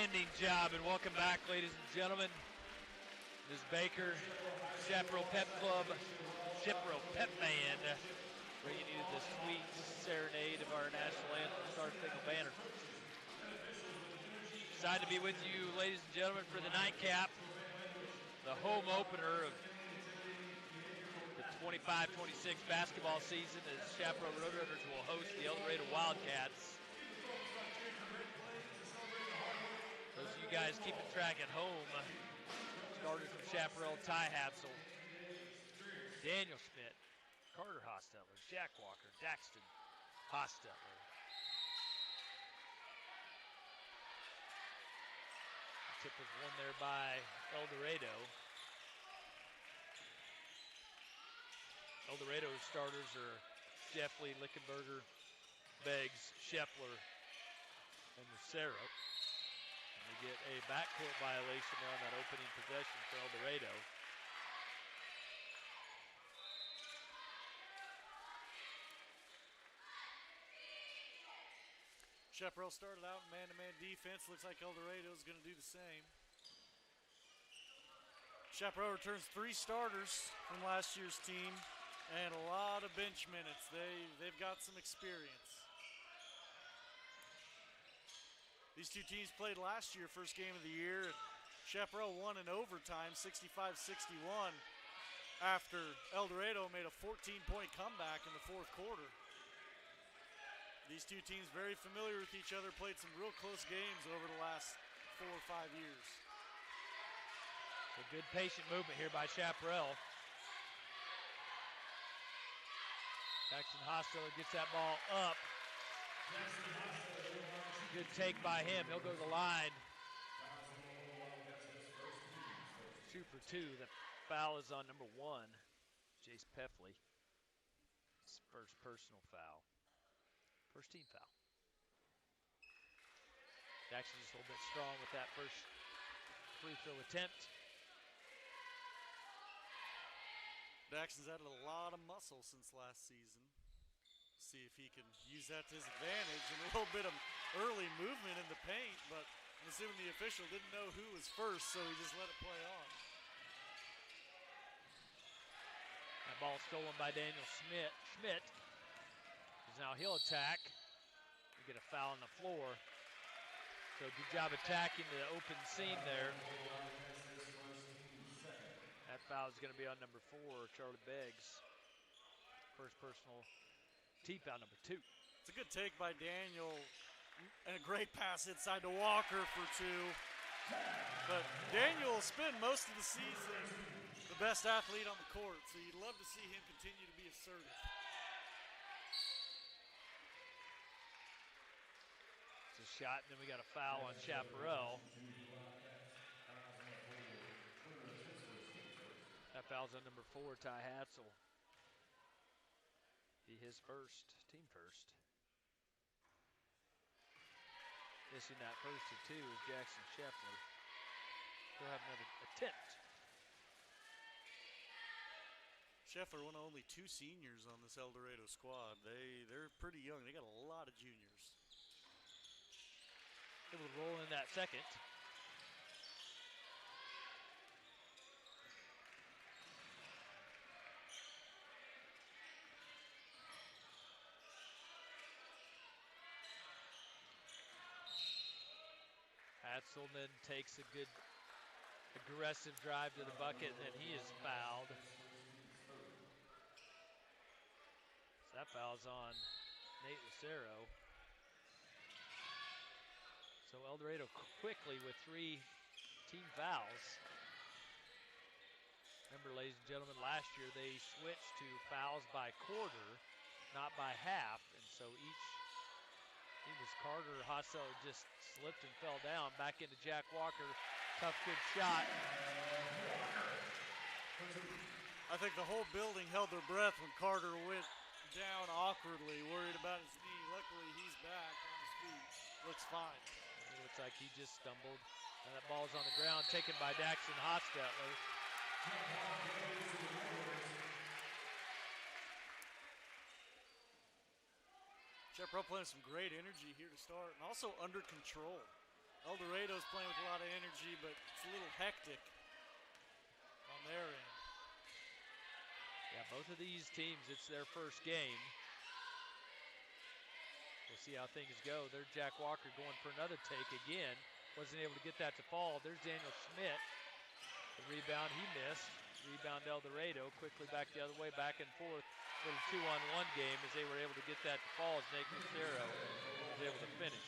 Outstanding job, and welcome back, ladies and gentlemen. Ms. Baker, Chaparral Pep Club, Chaparral Pep Band, bringing you the sweet serenade of our national anthem, Star Spangled Banner. Excited to be with you, ladies and gentlemen, for the nightcap, the home opener of the 25-26 basketball season, as Chaparral Roadrunners will host the El Dorado Wildcats. Those of you guys keeping track at home, starters from Chaparral: Ty Hatzel, Daniel Schmidt, Carter Hostetler, Jack Walker, Daxton Hostetler. The tip was won there by El Dorado. El Dorado's starters are Jeffley, Lickenberger, Beggs, Scheffler, and Lucero. And we get a backcourt violation there on that opening possession for El Dorado. Chaparral started out in man-to-man defense. Looks like El Dorado is going to do the same. Chaparral returns 3 starters from last year's team and a lot of bench minutes. They've got some experience. These two teams played last year, first game of the year, and Chaparral won in overtime, 65-61, after El Dorado made a 14-point comeback in the fourth quarter. These two teams very familiar with each other, played some real close games over the last 4 or 5 years. A good patient movement here by Chaparral. Jackson Hostetler gets that ball up. Good take by him. He'll go to the line. 2 for 2. The foul is on number 1, Jace Peffley. His first personal foul. First team foul. Jackson just a little bit strong with that first free throw attempt. Daxton's added a lot of muscle since last season. See if he can use that to his advantage, and a little bit of early movement in the paint, but I'm assuming the official didn't know who was first, so he just let it play on. That ball stolen by Daniel Schmidt. Now he'll attack. We get a foul on the floor. So good job attacking the open seam there. That foul is going to be on number 4, Charlie Beggs. First personal team foul, number 2. It's a good take by Daniel and a great pass inside to Walker for 2. But Daniel will spend most of the season the best athlete on the court, so you'd love to see him continue to be assertive. It's a shot, and then we got a foul on Chaparral. That foul's on number 4, Ty Hatzel. Be his first, team first. Missing that first of 2 is Jackson Scheffler. We'll have another attempt. Scheffler, one of only 2 seniors on this El Dorado squad. They're pretty young. They got a lot of juniors. Able to roll in that second. Hatzelman takes a good aggressive drive to the bucket, and then he is fouled. So that foul's on Nate Lucero. So El Dorado quickly with 3 team fouls. Remember, ladies and gentlemen, last year they switched to fouls by quarter, not by half, and so it was Carter Hostetler just slipped and fell down. Back into Jack Walker. Tough, good shot. I think the whole building held their breath when Carter went down awkwardly, worried about his knee. Luckily, he's back on his feet. Looks fine. It looks like he just stumbled. And that ball's on the ground, taken by Daxton Hostetler. Chaparral playing some great energy here to start, and also under control. El Dorado's playing with a lot of energy, but it's a little hectic on their end. Yeah, both of these teams, it's their first game. We'll see how things go. There's Jack Walker going for another take again. Wasn't able to get that to fall. There's Daniel Schmidt. The rebound, he missed. Rebound El Dorado, quickly back the other way, back and forth. Little 2-on-1 game as they were able to get that to fall as Nate Lucero was able to finish.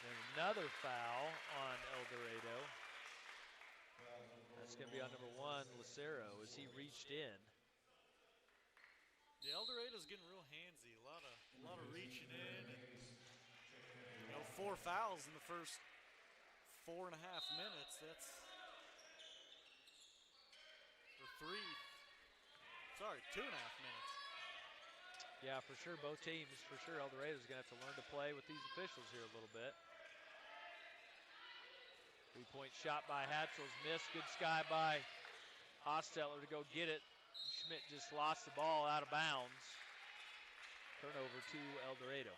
Then another foul on El Dorado. That's going to be on number 1, Lucero, as he reached in. Yeah, El Dorado's getting real handsy. A lot of reaching in, and 4 fouls in the first 4.5 minutes. That's or 2.5 minutes. Yeah, for sure, both teams. For sure, El Dorado's going to have to learn to play with these officials here a little bit. 3-point shot by Hatzel's missed. Good sky by Hostetler to go get it. Schmidt just lost the ball out of bounds. Turnover to El Dorado.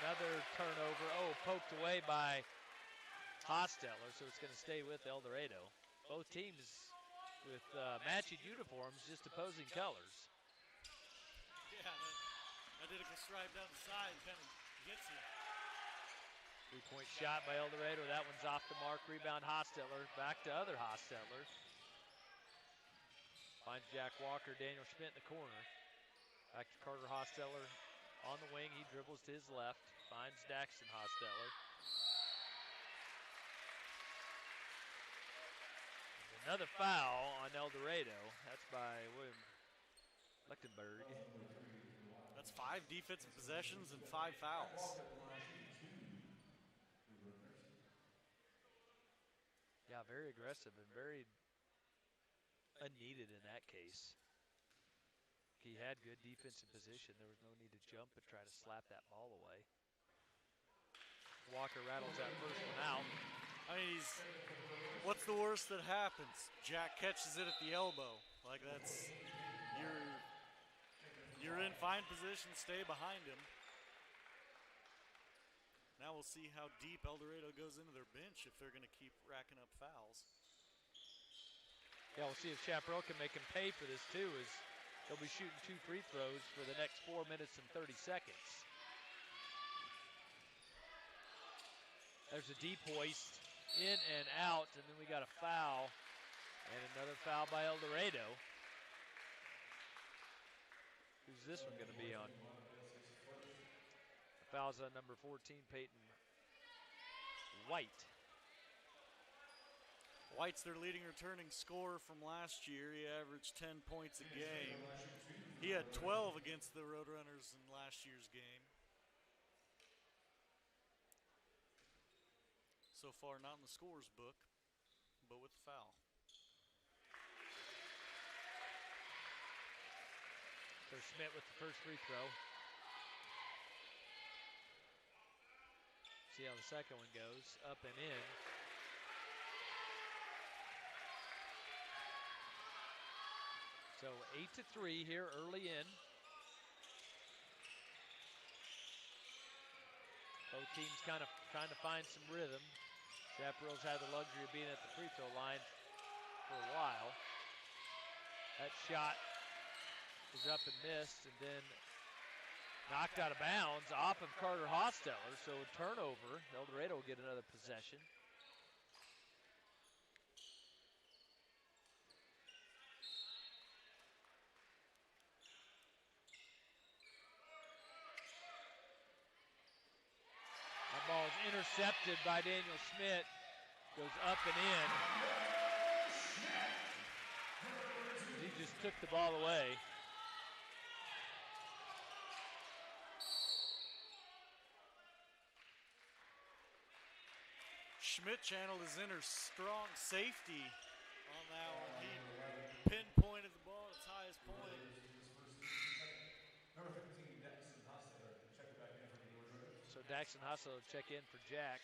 Another turnover. Oh, poked away by Hostetler, so it's going to stay with El Dorado. Both teams with matching uniforms, just opposing colors. Yeah, that identical stripe down the side kind of gets you. 3-point shot by El Dorado. That one's off the mark. Rebound Hostetler. Back to other Hostetler. Finds Jack Walker, Daniel Schmidt in the corner. Back to Carter Hostetler on the wing. He dribbles to his left. Finds Daxton Hostetler. Another foul on El Dorado. That's by William Lechtenberg. That's 5 defensive possessions and 5 fouls. Yeah, very aggressive and very unneeded in that case. He had good defensive position. There was no need to jump and try to slap that ball away. Walker rattles that first one out. I mean, what's the worst that happens? Jack catches it at the elbow. Like that's, you're in fine position, stay behind him. Now we'll see how deep El Dorado goes into their bench if they're going to keep racking up fouls. Yeah, we'll see if Chaparral can make him pay for this too, as they'll be shooting 2 free throws for the next 4 minutes and 30 seconds. There's a deep hoist, in and out, and then we got a foul, and another foul by El Dorado. Who's this one going to be on? The foul's on number 14, Peyton White. White's their leading returning scorer from last year. He averaged 10 points a game. He had 12 against the Roadrunners in last year's game. So far, not in the scores book, but with the foul. So Schmidt with the first free throw. See how the second one goes. Up and in. So 8-3 here early in. Both teams kind of trying to find some rhythm. Chaparral's had the luxury of being at the free throw line for a while. That shot was up and missed, and then knocked out of bounds off of Carter Hostetler. So a turnover. El Dorado will get another possession. That ball is intercepted by Daniel Schmidt. Goes up and in. He just took the ball away. Schmidt channeled his inner strong safety on that one. He pinpointed the ball at its highest point. So Daxon Hustle check in for Jack.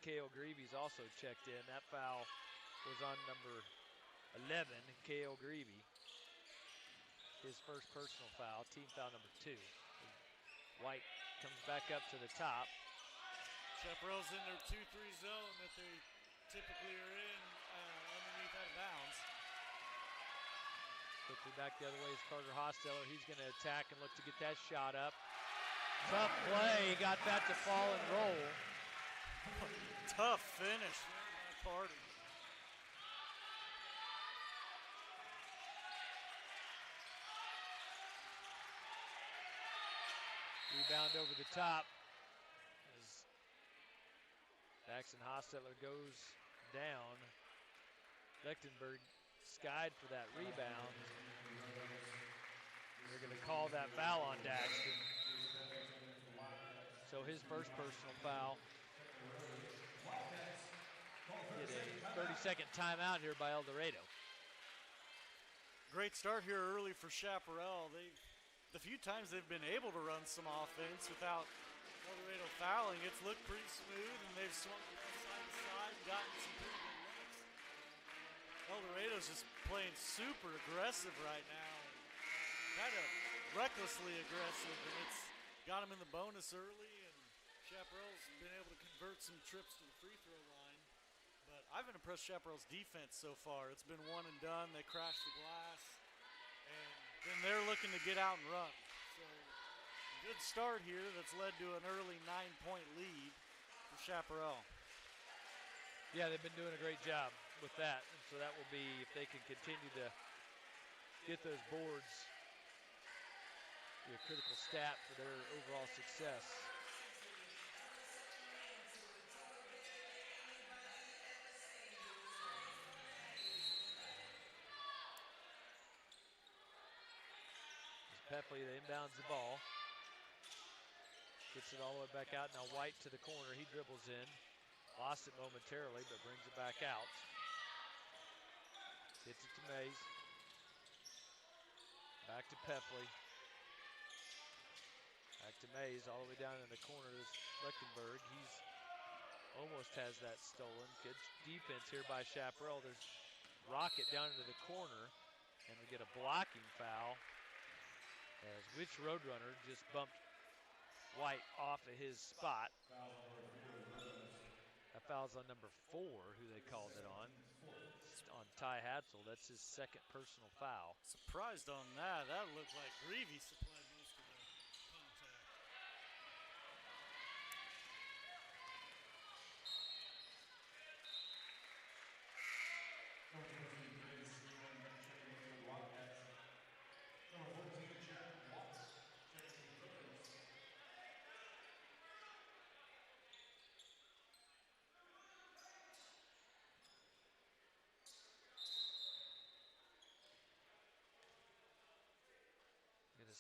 K.O. Greavy's also checked in. That foul was on number 11, K.O. Greavy. His first personal foul, team foul number 2. White comes back up to the top. Chaparral's in their 2-3 zone that they typically are in underneath out of bounds. Quickly back the other way is Carter Hosteller. He's going to attack and look to get that shot up. Tough play. He got that to fall and roll. Tough finish by Carter. Rebound over the top as Daxon Hosteller goes down. Lechtenberg skied for that rebound. They're going to call that foul on Daxton. So his first personal foul. Get a 30-second timeout here by El Dorado. Great start here early for Chaparral. The few times they've been able to run some offense without El Dorado fouling, it's looked pretty smooth, and they've swung side to side and gotten some pretty good looks. El Dorado's just playing super aggressive right now. Kind of recklessly aggressive, and it's got them in the bonus early, and Chaparral's been able to convert some trips to the free throw line. But I've been impressed with Chaparral's defense so far. It's been one and done. They crashed the glass, and then they're looking to get out and run. So a good start here that's led to an early 9-point lead for Chaparral. Yeah, they've been doing a great job with that, and so that will be, if they can continue to get those boards, be a critical stat for their overall success. Pepley inbounds the ball. Gets it all the way back out. Now White to the corner. He dribbles in. Lost it momentarily, but brings it back out. Gets it to Mays. Back to Pepley. Back to Mays, all the way down in the corner is Lechtenberg. He's almost has that stolen. Good defense here by Chaparral. There's Rocket down into the corner, and we get a blocking foul as Witch Roadrunner just bumped White off of his spot. That foul's on number 4, who they called it on Ty Hatzel. That's his second personal foul. Surprised on that. That looked like Greavy supplied most of the contact.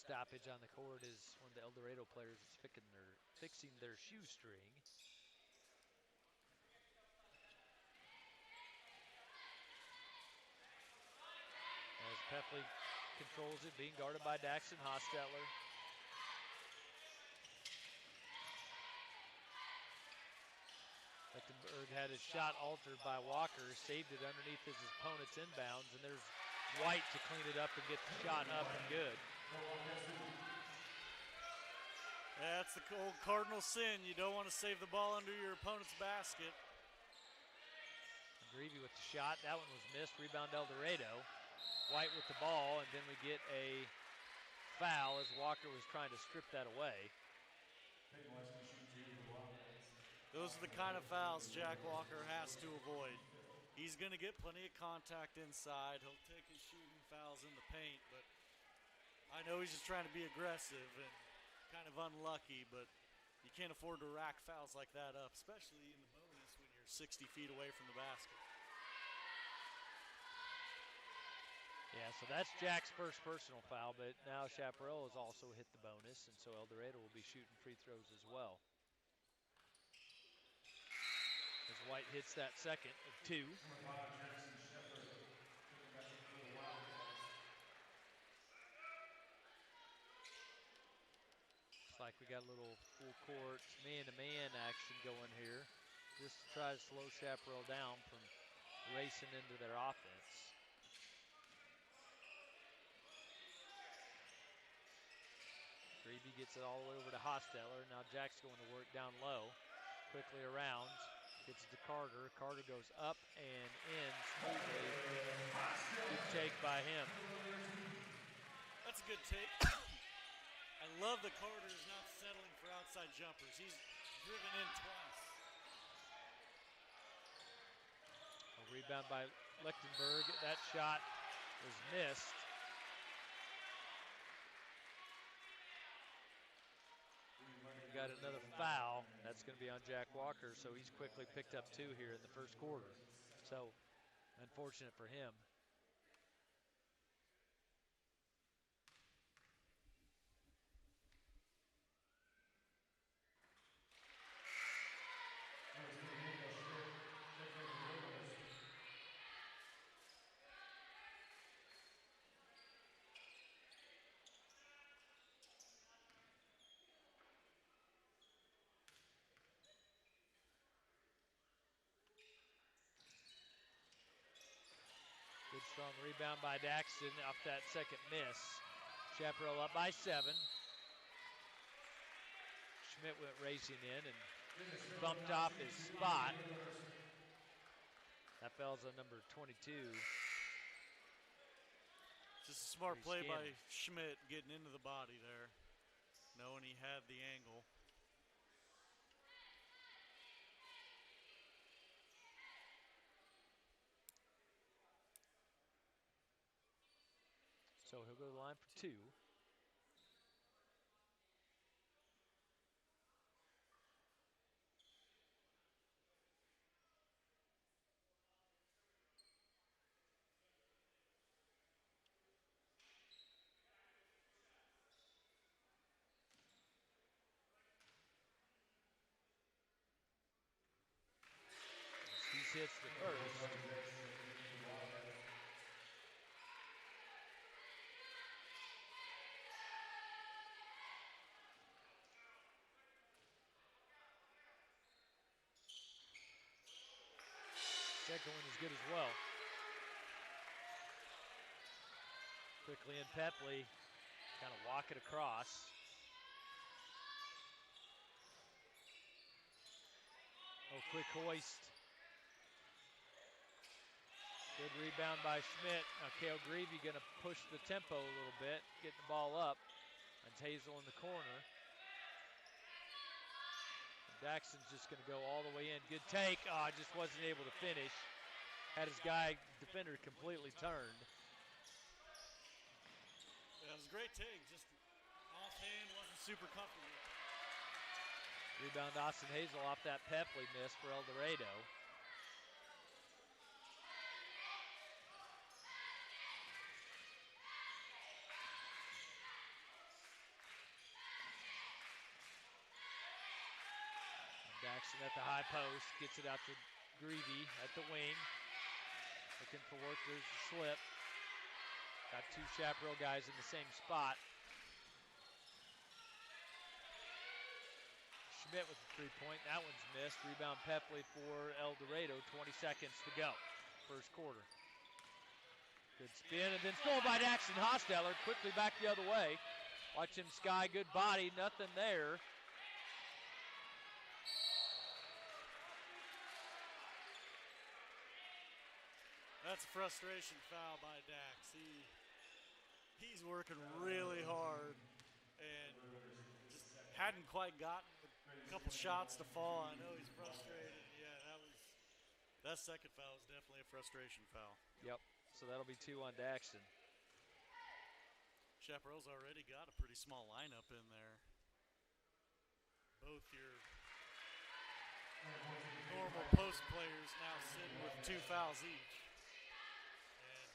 Stoppage on the court is one of the El Dorado players is fixing their shoestring. As Pepley controls it, being guarded by Daxon Hostettler. Lechtenberg had his shot altered by Walker, saved it underneath his opponent's inbounds, and there's White to clean it up and get the shot up and good. That's the old cardinal sin. You don't want to save the ball under your opponent's basket. Greavy with the shot. That one was missed. Rebound El Dorado. White with the ball, and then we get a foul as Walker was trying to strip that away. Those are the kind of fouls Jack Walker has to avoid. He's going to get plenty of contact inside. He'll take his shooting fouls in the paint, but I know he's just trying to be aggressive and kind of unlucky, but you can't afford to rack fouls like that up, especially in the bonus when you're 60 feet away from the basket. Yeah, so that's Jack's first personal foul, but now Chaparral has also hit the bonus, and so El Dorado will be shooting free throws as well. As White hits that second of 2. like we got a little full court man-to-man action going here, just to try to slow Chaparral down from racing into their offense. Greavy gets it all the way over to Hosteller. Now Jack's going to work down low. Quickly around. Gets it to Carter. Carter goes up and in smoothly. Good take by him. That's a good take. I love that Carter is not settling for outside jumpers. He's driven in twice. A rebound by Lichtenberg. That shot was missed. We got another foul. That's going to be on Jack Walker, so he's quickly picked up 2 here in the first quarter. So, unfortunate for him. Good strong rebound by Daxton off that second miss. Chaparral up by 7. Schmidt went racing in and bumped off his spot. That fell's on number 22. Just a smart play by Schmidt getting into the body there, knowing he had the angle. So he'll go to the line for 2. He hits the first. Second one is good as well. Quickly in Pepley, kind of walk it across. Oh, quick hoist. Good rebound by Schmidt. Now Cale Greavy going to push the tempo a little bit, get the ball up. That's Hazel in the corner. Daxton's just going to go all the way in. Good take. Oh, just wasn't able to finish. Had his defender completely turned. Yeah, it was a great take. Just offhand, wasn't super comfortable. Rebound Austin Hazel off that Pepley miss for El Dorado. Daxton at the high post, gets it out to Greavy at the wing. Looking for work, there's the slip. Got 2 Chaparral guys in the same spot. Schmidt with the 3-point, that one's missed. Rebound Pepley for El Dorado, 20 seconds to go, first quarter. Good spin, and then stolen by Daxton. Hosteller quickly back the other way. Watch him sky, good body, nothing there. That's a frustration foul by Dax. He's working really hard and just hadn't quite gotten a couple shots to fall. I know he's frustrated. Yeah, that second foul was definitely a frustration foul. Yep, so that'll be 2 on Daxton. Chaparral's already got a pretty small lineup in there. Both your normal post players now sitting with 2 fouls each.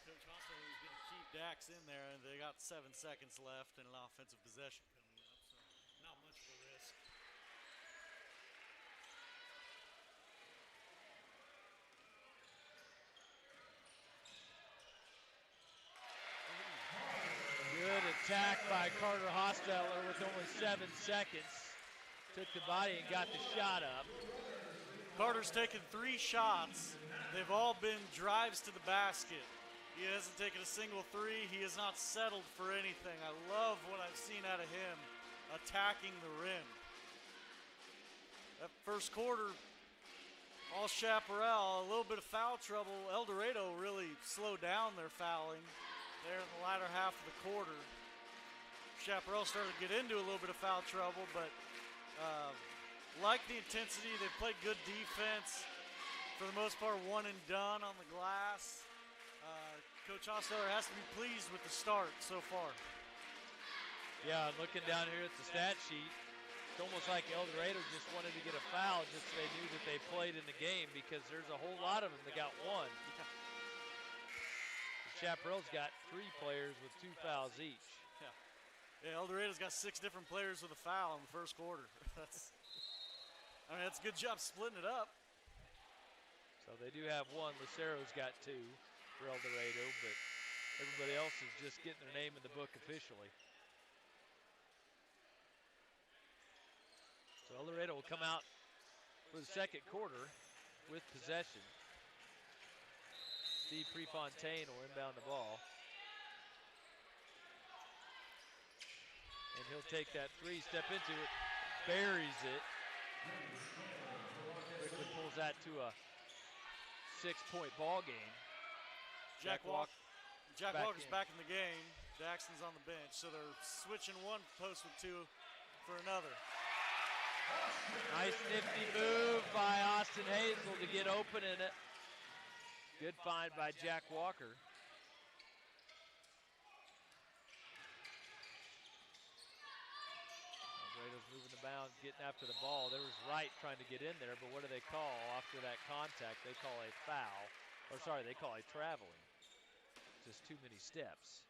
Coach Hosteller is going to keep Dax in there, and they got 7 seconds left and an offensive possession coming up, so not much of a risk. Good attack by Carter Hosteller with only 7 seconds. Took the body and got the shot up. Carter's taken 3 shots. They've all been drives to the basket. He hasn't taken a single 3. He has not settled for anything. I love what I've seen out of him attacking the rim. That first quarter, all Chaparral, a little bit of foul trouble. El Dorado really slowed down their fouling there in the latter half of the quarter. Chaparral started to get into a little bit of foul trouble, but like the intensity, they played good defense. For the most part, one and done on the glass. Coach Hosteller has to be pleased with the start so far. Yeah, looking down here at the stat sheet, it's almost like El Dorado just wanted to get a foul just so they knew that they played in the game, because there's a whole lot of them that got one. Chaparral's got 3 players with 2 fouls each. Yeah, El Dorado's got 6 different players with a foul in the first quarter. That's a good job splitting it up. So they do have 1. Lucero's got 2 for El Dorado, but everybody else is just getting their name in the book officially. So El Dorado will come out for the second quarter with possession. Steve Prefontaine will inbound the ball. And he'll take that 3, step into it, buries it. Quickly pulls that to a 6-point ball game. Jack Walker's back in the game. Daxton's on the bench, so they're switching one post with 2 for another. Nice nifty move by Austin Hazel to get open, and it. Good find by Jack Walker. Albrado's moving the bounds, getting after the ball. There was Wright trying to get in there, but what do they call after that contact? They call a foul. Or sorry, they call a traveling. Just too many steps.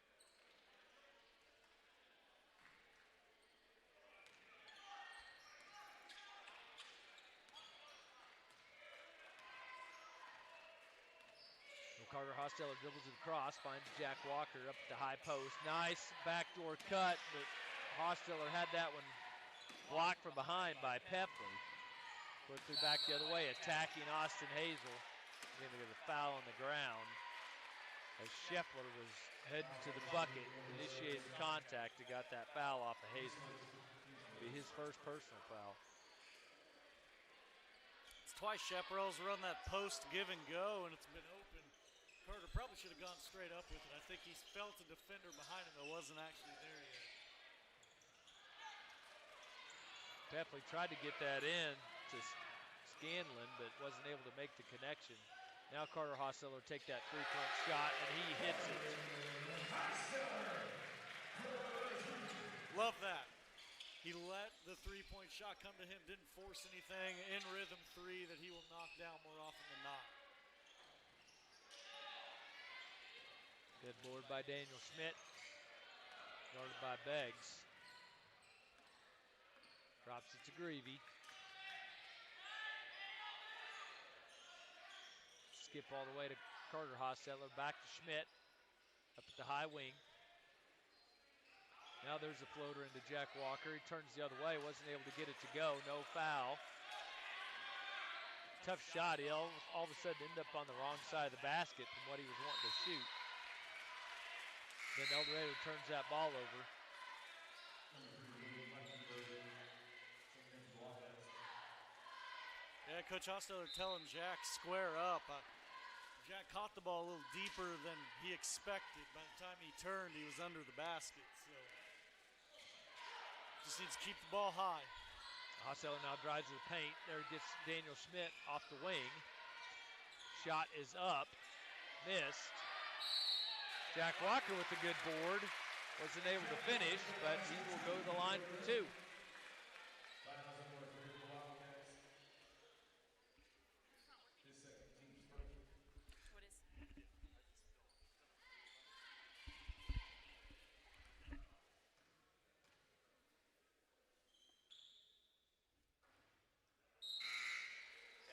Carter Hosteller dribbles it across, finds Jack Walker up at the high post. Nice backdoor cut, but Hosteller had that one blocked from behind by Peppley. Quickly back the other way, attacking Austin Hazel. Going to get a foul on the ground as Scheffler was heading to the bucket, initiated the contact, and got that foul off of Hazel. It'll be his first personal foul. It's twice Chaparral's run that post give and go, and it's been open. Carter probably should have gone straight up with it. I think he felt a defender behind him that wasn't actually there yet. Peppley tried to get that in to Scanlon, but wasn't able to make the connection. Now Carter Hosteller take that 3-point shot, and he hits it. Love that. He let the 3-point shot come to him, didn't force anything, in rhythm 3 that he will knock down more often than not. Good board by Daniel Schmidt, guarded by Beggs. Drops it to Greavy. Skip all the way to Carter Hosteller, back to Schmidt, up at the high wing. Now there's a floater into Jack Walker. He turns the other way, wasn't able to get it to go, no foul. Tough shot, he all of a sudden ended up on the wrong side of the basket from what he was wanting to shoot. Then El Dorado turns that ball over. Yeah, Coach Hosteller telling Jack, square up. Jack caught the ball a little deeper than he expected. By the time he turned, he was under the basket. So just needs to keep the ball high. Hosteller now drives to the paint. There gets Daniel Schmidt off the wing. Shot is up, missed. Jack Walker with the good board. Wasn't able to finish, but he will go to the line for 2.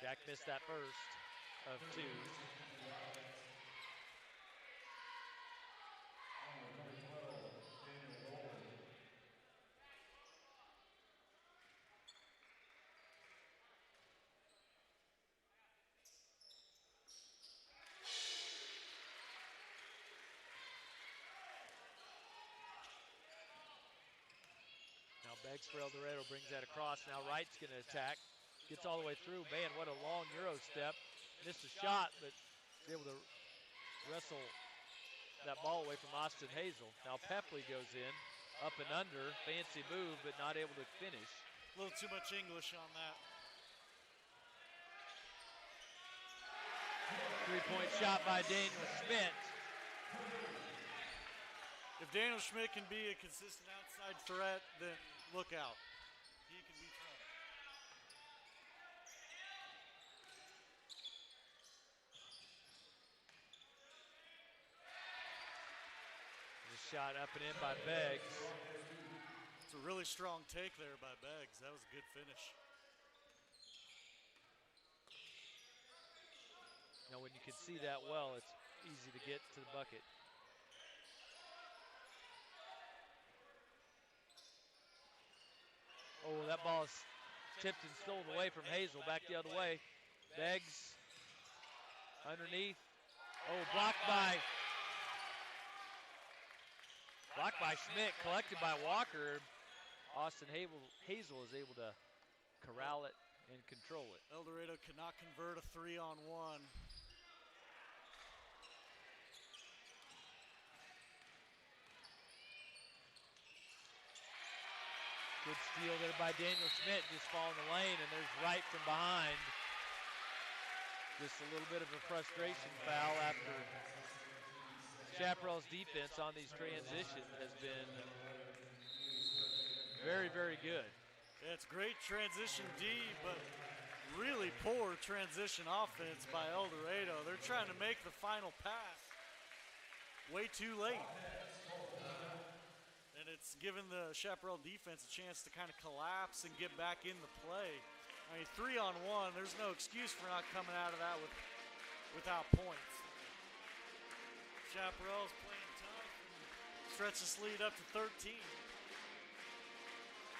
Jack missed that first of 2. Beggs for El Dorado, brings that across. Now Wright's going to attack. Gets all the way through. Man, what a long Euro step. Missed a shot, but is able to wrestle that ball away from Austin Hazel. Now Pepley goes in, up and under. Fancy move, but not able to finish. A little too much English on that. 3-point shot by Daniel Schmidt. If Daniel Schmidt can be a consistent outside threat, then look out. He can be trouble. The shot up and in by Beggs. It's a really strong take there by Beggs. That was a good finish. Now, when you can see that well, it's easy to get to the bucket. Oh, that ball is tipped and stolen away from Hazel. Back the other way. Beggs underneath. Oh, blocked by Schmidt, collected by Walker. Austin Hazel is able to corral it and control it. El Dorado cannot convert a 3-on-1. Good steal there by Daniel Schmidt, just following the lane, and there's Wright from behind. Just a little bit of a frustration foul after Chaparral's defense on these transitions has been very, very good. Yeah, it's great transition D, but really poor transition offense by El Dorado. They're trying to make the final pass way too late. And it's given the Chaparral defense a chance to kind of collapse and get back in the play. I mean, 3-on-1, there's no excuse for not coming out of that without points. Chaparral's playing tough and stretches this lead up to 13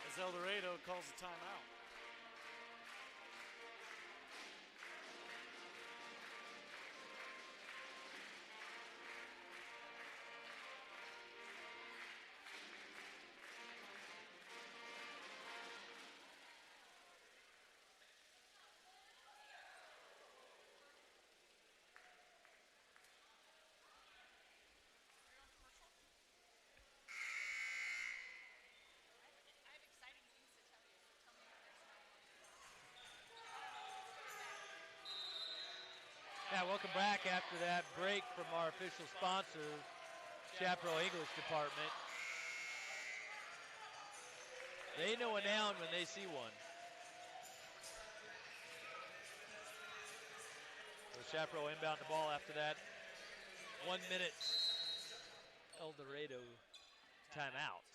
as El Dorado calls a timeout. Yeah, welcome back after that break from our official sponsor, Chaparral English Department. They know a noun when they see one. So Chaparral inbound the ball after that. 1 minute El Dorado timeout.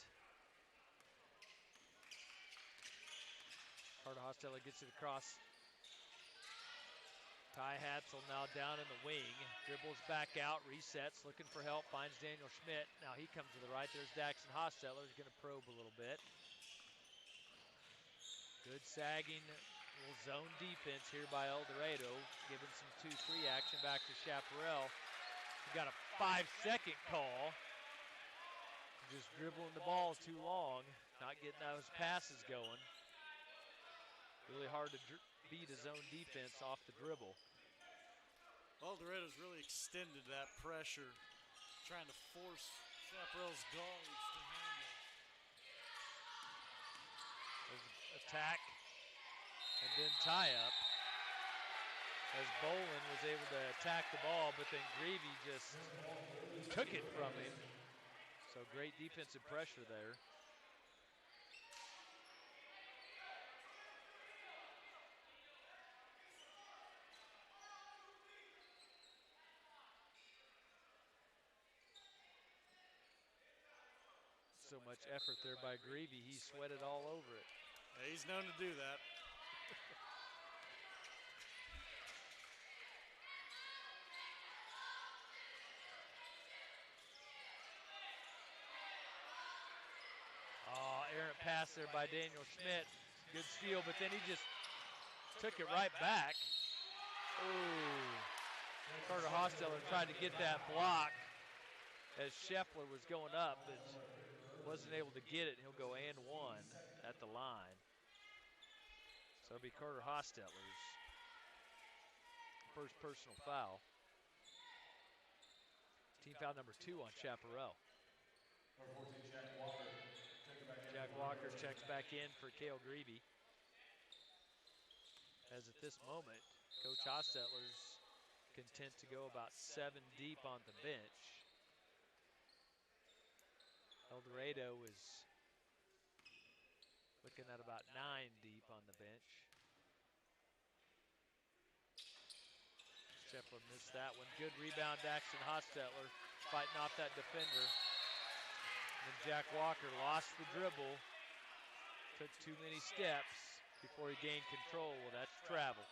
Carter Hostetler gets it across. Ty Hatzel now down in the wing, dribbles back out, resets, looking for help, finds Daniel Schmidt. Now he comes to the right. There's Daxton Hostetler. He's going to probe a little bit. Good sagging, little zone defense here by El Dorado, giving some 2-3 action back to Chaparral. He got a 5-second call. Just dribbling the ball too long, not getting those passes going. Really hard to beat a zone defense off the dribble. El Dorado's really extended that pressure, trying to force Chaparral's guards to handle. There's attack and then tie up as Bolin was able to attack the ball, but then Greavy just took it from him. So great defensive pressure there. So much effort there by Greavy. He sweated all over it. Yeah, he's known to do that. Errant pass there by Daniel Schmidt. Good steal, but then he just took it right back. Ooh. Carter Hostetler tried to get that block as Scheffler was going up, but wasn't able to get it. He'll go and one. at the line. So it'll be Carter Hostetler's first personal foul. Team foul number 2 on Chaparral. Number 14, Jack Walker. Jack Walker checks back in for Cale Grebe. As at this moment, Coach Hostetler's content to go about 7 deep on the bench. El Dorado is looking at about 9 deep on the bench. Shepard missed that one. Good rebound, Daxton Hostetler fighting off that defender. And Jack Walker lost the dribble, took too many steps before he gained control. Well, that's travel.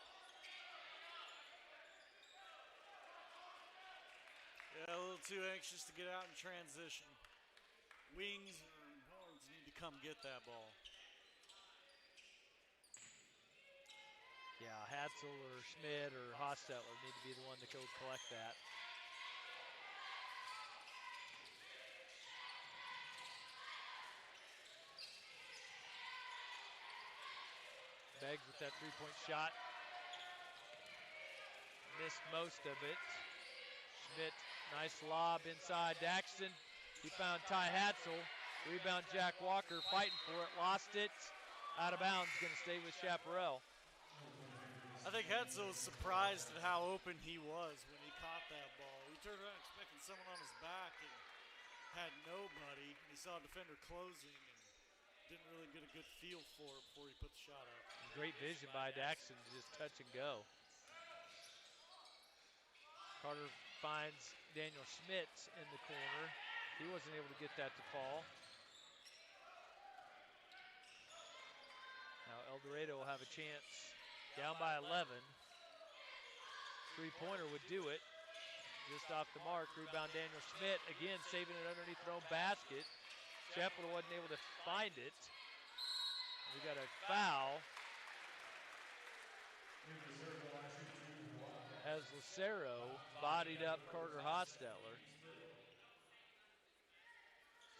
Yeah, a little too anxious to get out in transition. Wings or guards need to come get that ball. Yeah, Hatzel or Schmidt or Hostetler need to be the one to go collect that. Beggs with that three-point shot. Missed most of it. Schmidt, nice lob inside. Daxton, he found Ty Hatzel. Rebound Jack Walker, fighting for it, lost it. Out of bounds, gonna stay with Chaparral. I think Hatzel was surprised at how open he was when he caught that ball. He turned around expecting someone on his back and had nobody. He saw a defender closing and didn't really get a good feel for it before he put the shot up. Great vision by Daxton to just touch and go. Carter finds Daniel Schmidt in the corner. He wasn't able to get that to fall. Now El Dorado will have a chance. Down by 11. Three-pointer would do it. Just off the mark. Rebound Daniel Schmidt. Again, saving it underneath their own basket. Chaparral wasn't able to find it. We got a foul. As Lucero bodied up Carter Hostetler.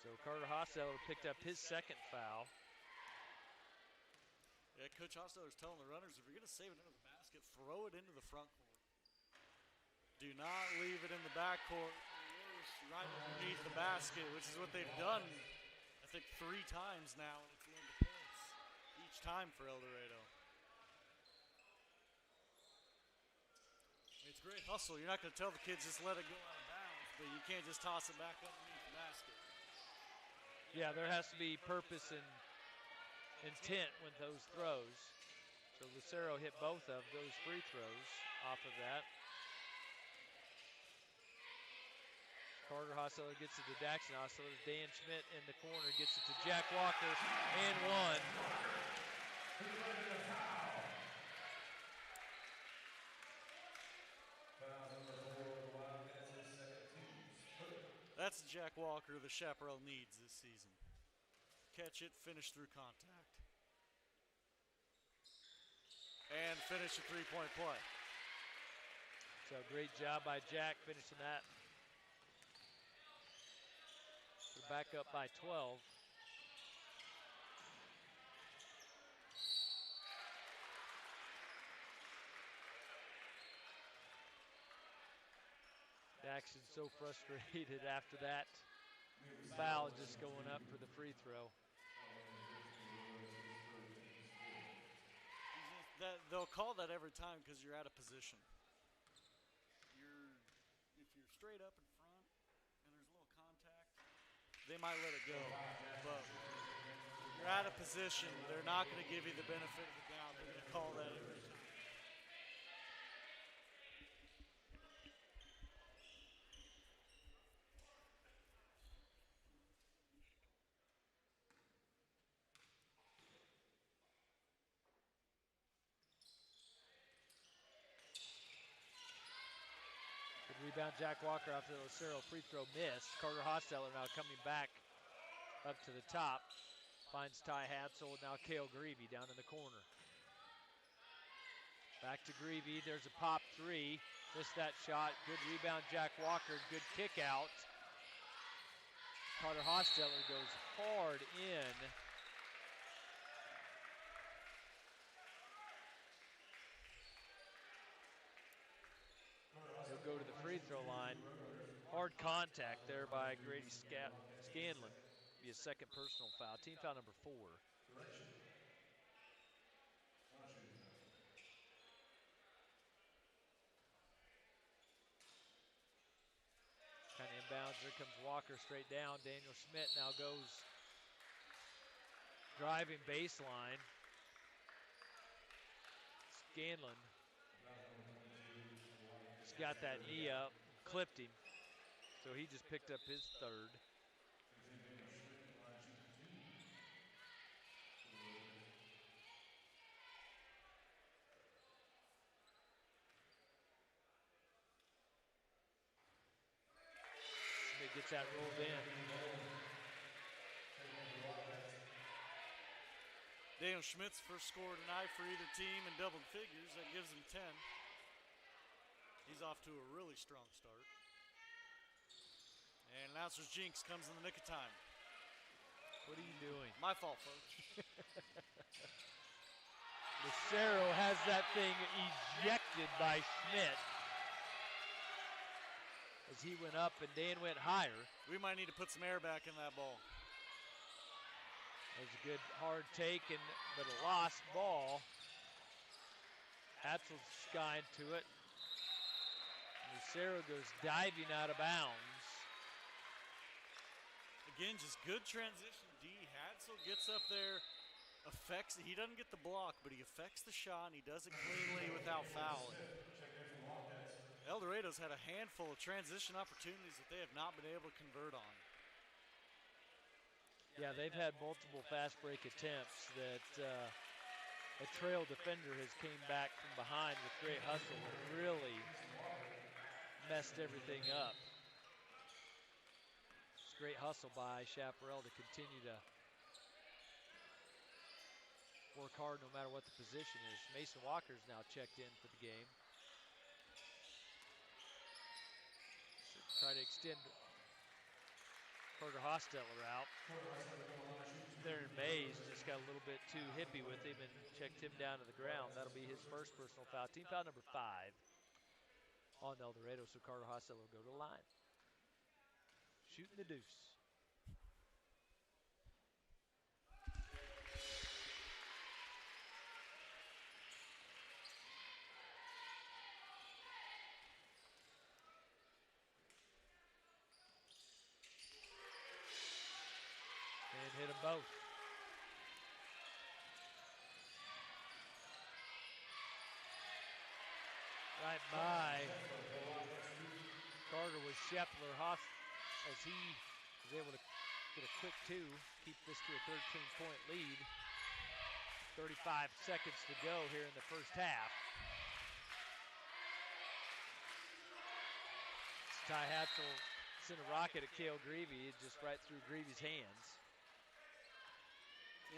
So Carter Hostetler picked up his second foul. Yeah, Coach Hostetler's telling the runners, if you're going to save it into the basket, throw it into the front court. Do not leave it in the back court right underneath the basket, which is what they've done, I think, 3 times now. It's led to points each time for El Dorado. It's great hustle. You're not going to tell the kids just let it go out of bounds, but you can't just toss it back underneath the basket. Yeah, there has to be purpose and intent with those throws. So Lucero hit both of those free throws off of that. Carter Hostetler gets it to Daxton Hostetler. Dan Schmidt in the corner gets it to Jack Walker and one. That's Jack Walker the Chaparral needs this season. Catch it, finish through contact. And finish a three-point play. So great job by Jack finishing that. We're back up by 12. Daxton's so frustrated after that foul just going up for the free throw. They'll call that every time because you're out of position. If you're straight up in front and there's a little contact, they might let it go. But you're out of position. They're not going to give you the benefit of the doubt. They're going to call that every time. Rebound Jack Walker after the Lucero free throw missed. Carter Hostetler now coming back up to the top. Finds Ty Hatzel, now Cale Grebe down in the corner. Back to Grebe, there's a pop three. Missed that shot, good rebound Jack Walker, good kick out. Carter Hostetler goes hard in to the free throw line. Hard contact there by Grady Scanlon. Be a second personal foul. Team foul number 4. Direction. Non-shooting foul. Kind of inbounds. Here comes Walker straight down. Daniel Schmidt now goes driving baseline. Scanlon. Just got that knee up, clipped him. So he just picked up his third. Schmidt gets that rolled in. Daniel Schmidt's first score tonight for either team in double figures. That gives him 10. He's off to a really strong start. And announcer's jinx comes in the nick of time. What are you doing? My fault, folks. Lucero has that thing ejected by Schmidt as he went up and Dan went higher. We might need to put some air back in that ball. That was a good hard take, but a lost ball. Hatzel's skying to it. Lucero goes diving out of bounds. Again, just good transition D. Hatzel gets up there, affects it. He doesn't get the block, but he affects the shot, and he does it cleanly without fouling. El Dorado's had a handful of transition opportunities that they have not been able to convert on. Yeah, they've had multiple fast break attempts that a trail defender has came back from behind with great hustle and really messed everything up. It's great hustle by Chaparral to continue to work hard no matter what the position is. Mason Walker's now checked in for the game. Try to extend Carter Hosteller out. There in Mays just got a little bit too hippie with him and checked him down to the ground. That'll be his first personal foul. Team foul number 5 on El Dorado, so Carter Hosteller will go to the line. Shooting the deuce. And hit them both. Right by Carter was Scheffler as he was able to get a quick 2, keep this to a 13-point lead. 35 seconds to go here in the first half. Ty Hatzel sent a rocket at Cale Greavy, just right through Greavy's hands.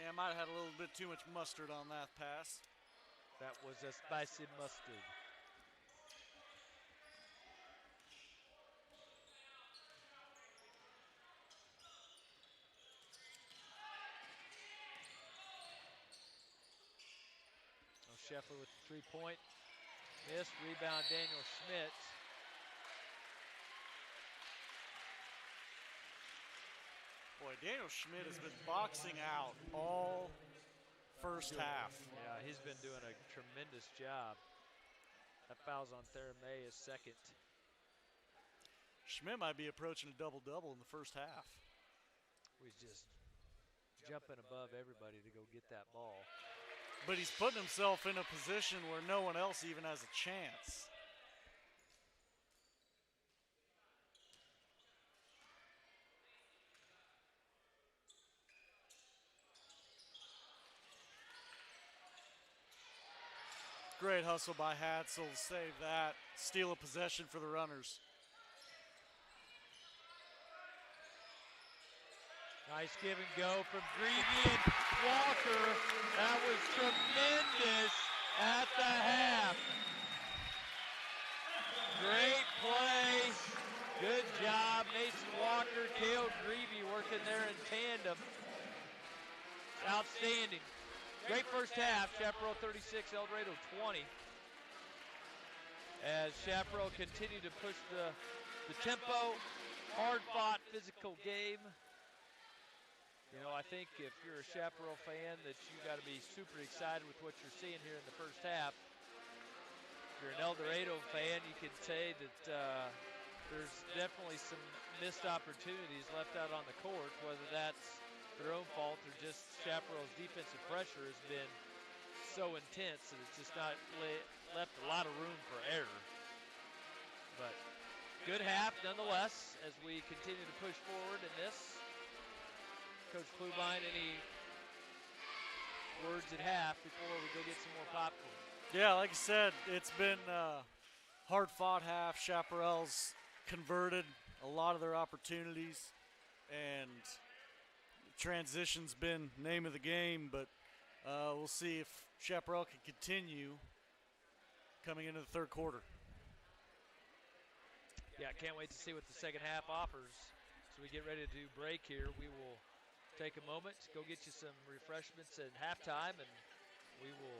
Yeah, might have had a little bit too much mustard on that pass. That was a spicy mustard. Scheffler with the 3-point. Missed. Rebound Daniel Schmidt. Boy, Daniel Schmidt has been boxing out all first half. Yeah, he's been doing a tremendous job. That foul's on Theramay, his second. Schmidt might be approaching a double-double in the first half. He's just jumping above everybody to go get that ball. But he's putting himself in a position where no one else even has a chance. Great hustle by Hatzel to save that. Steal a possession for the runners. Nice give and go from Greavy and Walker. That was tremendous at the half. Great play. Good job, Mason Walker, Cale Greavy working there in tandem. Outstanding. Great first half. Chaparral 36, El Dorado 20. as Chaparral continue to push the tempo, hard-fought physical game. You know, I think if you're a Chaparral fan, that you got to be super excited with what you're seeing here in the first half. If you're an El Dorado fan, you can say that there's definitely some missed opportunities left out on the court, whether that's their own fault or just Chaparral's defensive pressure has been so intense that it's just not left a lot of room for error. But good half nonetheless as we continue to push forward in this. Coach Klubine, any words at half before we go get some more popcorn? Yeah, like I said, it's been a hard-fought half. Chaparral's converted a lot of their opportunities, and transition's been name of the game, but we'll see if Chaparral can continue coming into the third quarter. Yeah, can't wait to see what the second half offers. So we get ready to do break here. We will take a moment, go get you some refreshments at halftime, and we will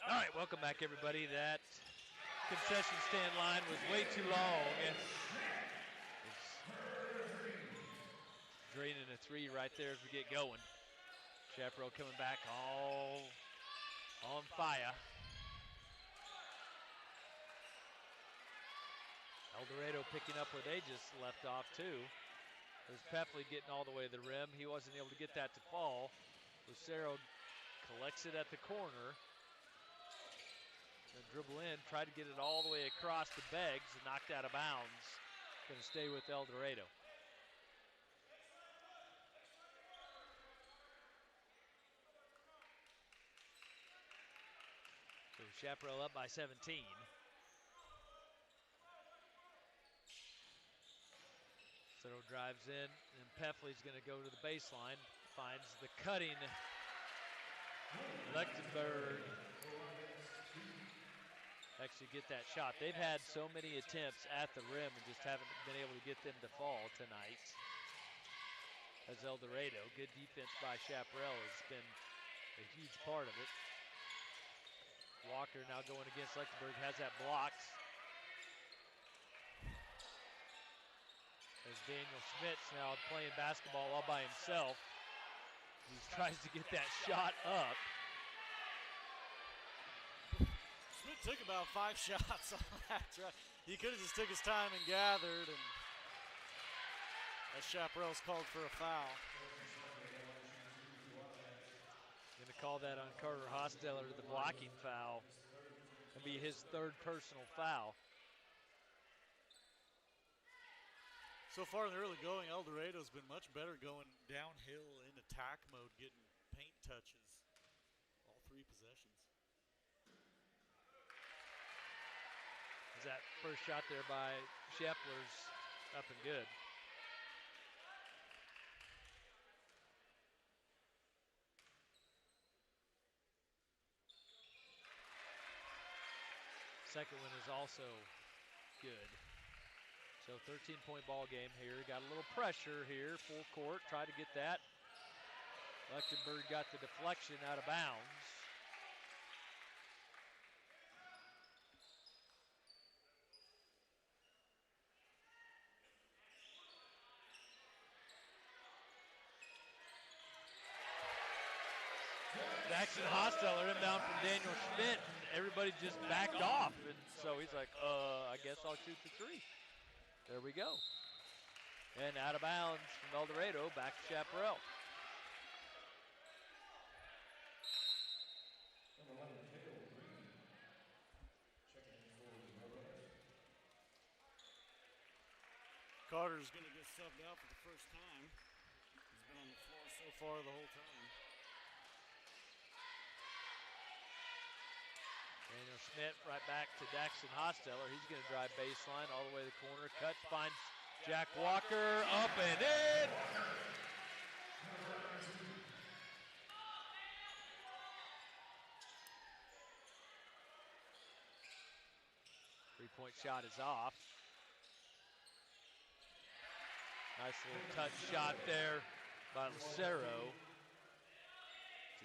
All right, welcome back, everybody. That concession stand line was way too long. It's draining a 3 right there as we get going. Chaparral coming back all on fire. El Dorado picking up where they just left off too. There's Peffley getting all the way to the rim. He wasn't able to get that to fall. Lucero collects it at the corner. Gonna dribble in, try to get it all the way across the Beggs, knocked out of bounds. Gonna stay with El Dorado. So Chaparral up by 17. Lucero drives in, and Peffley's gonna go to the baseline, finds the cutting Lechtenberg. Actually get that shot. They've had so many attempts at the rim and just haven't been able to get them to fall tonight. As El Dorado, good defense by Chaparral has been a huge part of it. Walker now going against Lechtenberg, has that blocked. As Daniel Schmidt's now playing basketball all by himself. He tries to get that shot up. Schmidt took about 5 shots on that try. He could have just took his time and gathered, and as Chaparral's called for a foul. Going to call that on Carter Hosteller, the blocking foul. It'll be his 3rd personal foul. So far in the early going, El Dorado's been much better going downhill in attack mode, getting paint touches all 3 possessions. That first shot there by Scheffler's up and good. Second one is also good. So 13-point ball game here. Got a little pressure here, full court, try to get that. Lechtenberg got the deflection out of bounds. Jackson Hosteller inbound from Daniel Schmidt, and everybody just backed off. And so he's like, I guess I'll shoot the 3. There we go. And out of bounds from El Dorado, back to Chaparral. Carter's going to get subbed out for the first time. He's been on the floor so far the whole time. Daniel Schmidt right back to Daxton Hosteller. He's going to drive baseline all the way to the corner. Cuts, finds Jack Walker, up and in. Three-point shot is off. Nice little touch shot there by Lucero.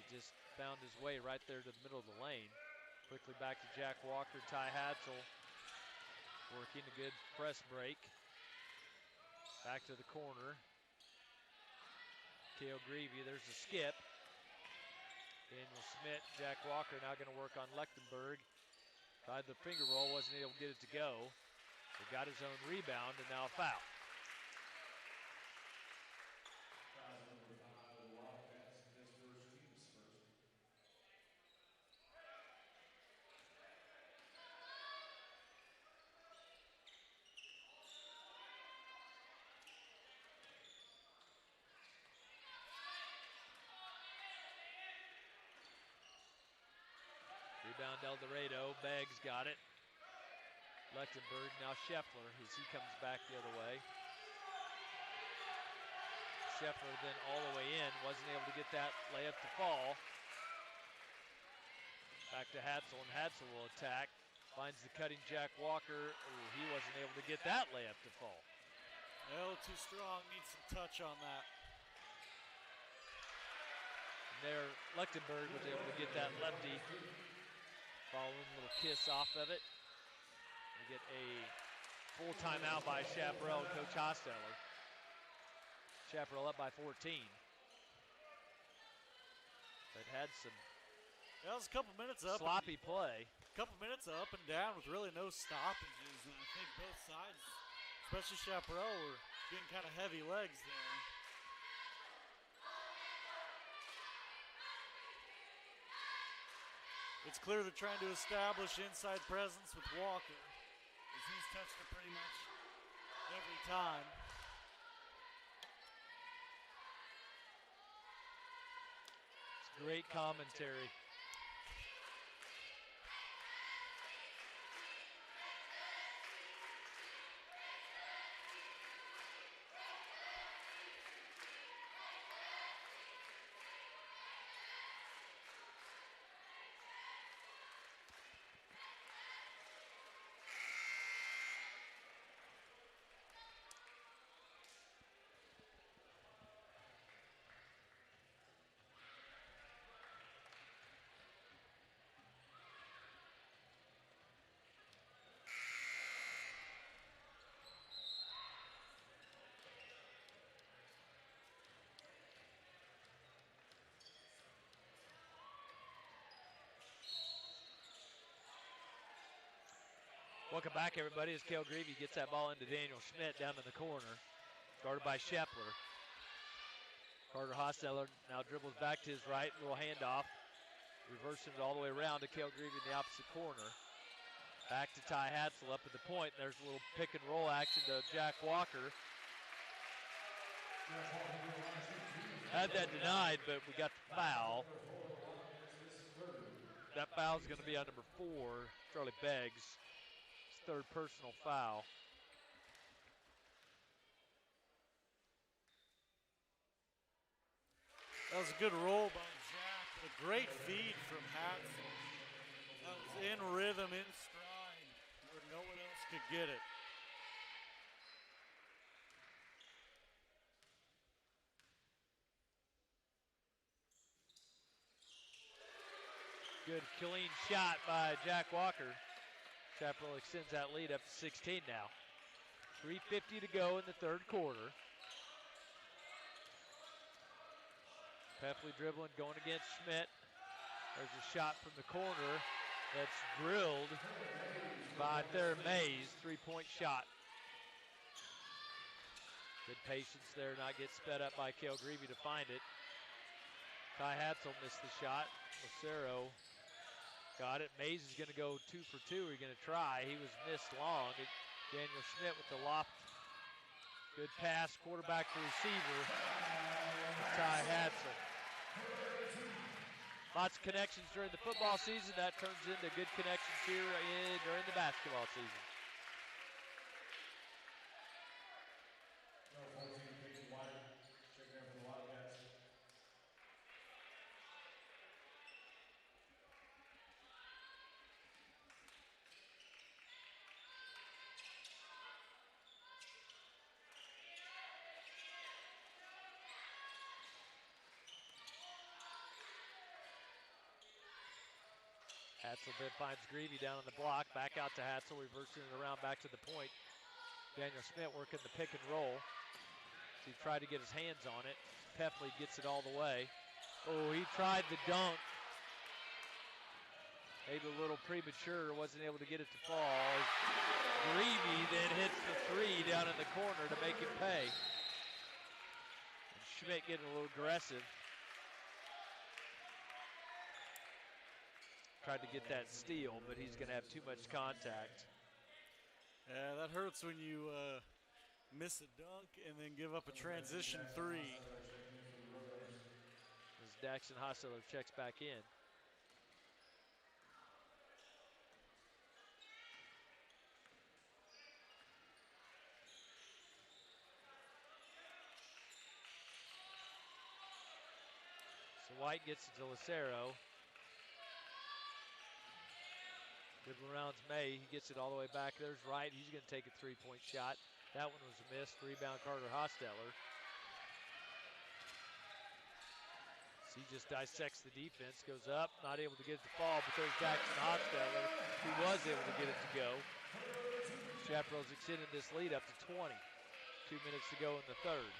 He just found his way right there to the middle of the lane. Quickly back to Jack Walker, Ty Hatzel working a good press break. Back to the corner. Kale Greavy, there's a skip. Daniel Schmidt, Jack Walker now going to work on Lechtenberg. Tried the finger roll, wasn't able to get it to go. He got his own rebound and now a foul. Rebound El Dorado, Beggs got it. Lechtenberg, now Scheffler as he comes back the other way. Scheffler then all the way in, wasn't able to get that layup to fall. Back to Hatzel, and Hatzel will attack. Finds the cutting Jack Walker. Ooh, he wasn't able to get that layup to fall. Well, too strong, needs some touch on that. And there, Lechtenberg was able to get that lefty Following a little kiss off of it. We get a full timeout by Chaparral and Coach Hosteller. Chaparral up by 14. That had some That was a couple minutes up. sloppy play. A couple minutes up and down with really no stoppages. And I think both sides, especially Chaparral, were getting kind of heavy legs there. It's clear they're trying to establish inside presence with Walker, as he's touched it pretty much every time. It's great commentary. Welcome back, everybody, as Cale Greavy gets that ball into Daniel Schmidt down in the corner. Guarded by Shepler. Carter Hosteller now dribbles back to his right, little handoff. Reversing it all the way around to Cale Greavy in the opposite corner. Back to Ty Hatzel up at the point. There's a little pick and roll action to Jack Walker. Had that denied, but we got the foul. That foul is going to be on number 4, Charlie Beggs. Third personal foul. That was a good roll by Jack. A great feed from Hatzel. That was in rhythm, in stride, where no one else could get it. Good clean shot by Jack Walker. Chaparral extends that lead up to 16 now. 3:50 to go in the third quarter. Pefley dribbling, going against Schmidt. There's a shot from the corner that's drilled by Thayer Mays. 3-point shot. Good patience there, not get sped up by Cale Greavy to find it. Ty Hatzel missed the shot. Lucero got it. Mays is going to go 2 for 2. He's going to try. He was missed long. Daniel Schmidt with the loft. Good pass, quarterback to receiver. Ty Hatzel. Lots of connections during the football season. That turns into good connections here during the basketball season. Hatzel then finds Greavy down on the block. Back out to Hatzel, reversing it around back to the point. Daniel Schmidt working the pick and roll. He tried to get his hands on it. Pefley gets it all the way. Oh, he tried the dunk. Maybe a little premature, wasn't able to get it to fall. Greavy then hits the 3 down in the corner to make him pay. And Schmidt getting a little aggressive. Tried to get that steal, but he's going to have too much contact. Yeah, that hurts when you miss a dunk and then give up a transition 3. As Daxton Hosteller checks back in. So White gets it to Lucero. Dribble around May. He gets it all the way back. There's Wright. He's going to take a 3-point shot. That one was a miss. Rebound Carter Hosteller. So he just dissects the defense, goes up, not able to get it to fall, but there's Jackson Hostetler, who was able to get it to go. Chaparral's extended this lead up to 20. 2 minutes to go in the third.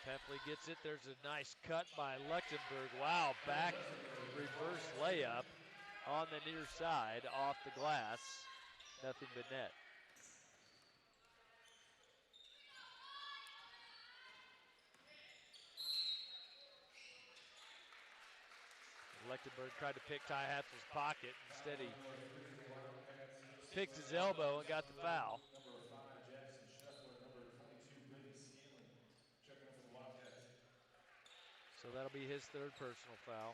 Pepley gets it. There's a nice cut by Lechtenberg. Wow, back reverse layup on the near side off the glass. Nothing but net. Lechtenberg tried to pick Ty Hatzel's pocket. Instead, he picked his elbow and got the foul. Number 5, Jackson Scheffler. Number 22, Brady Scanlon. Checking in for the Wildcats. So that'll be his third personal foul.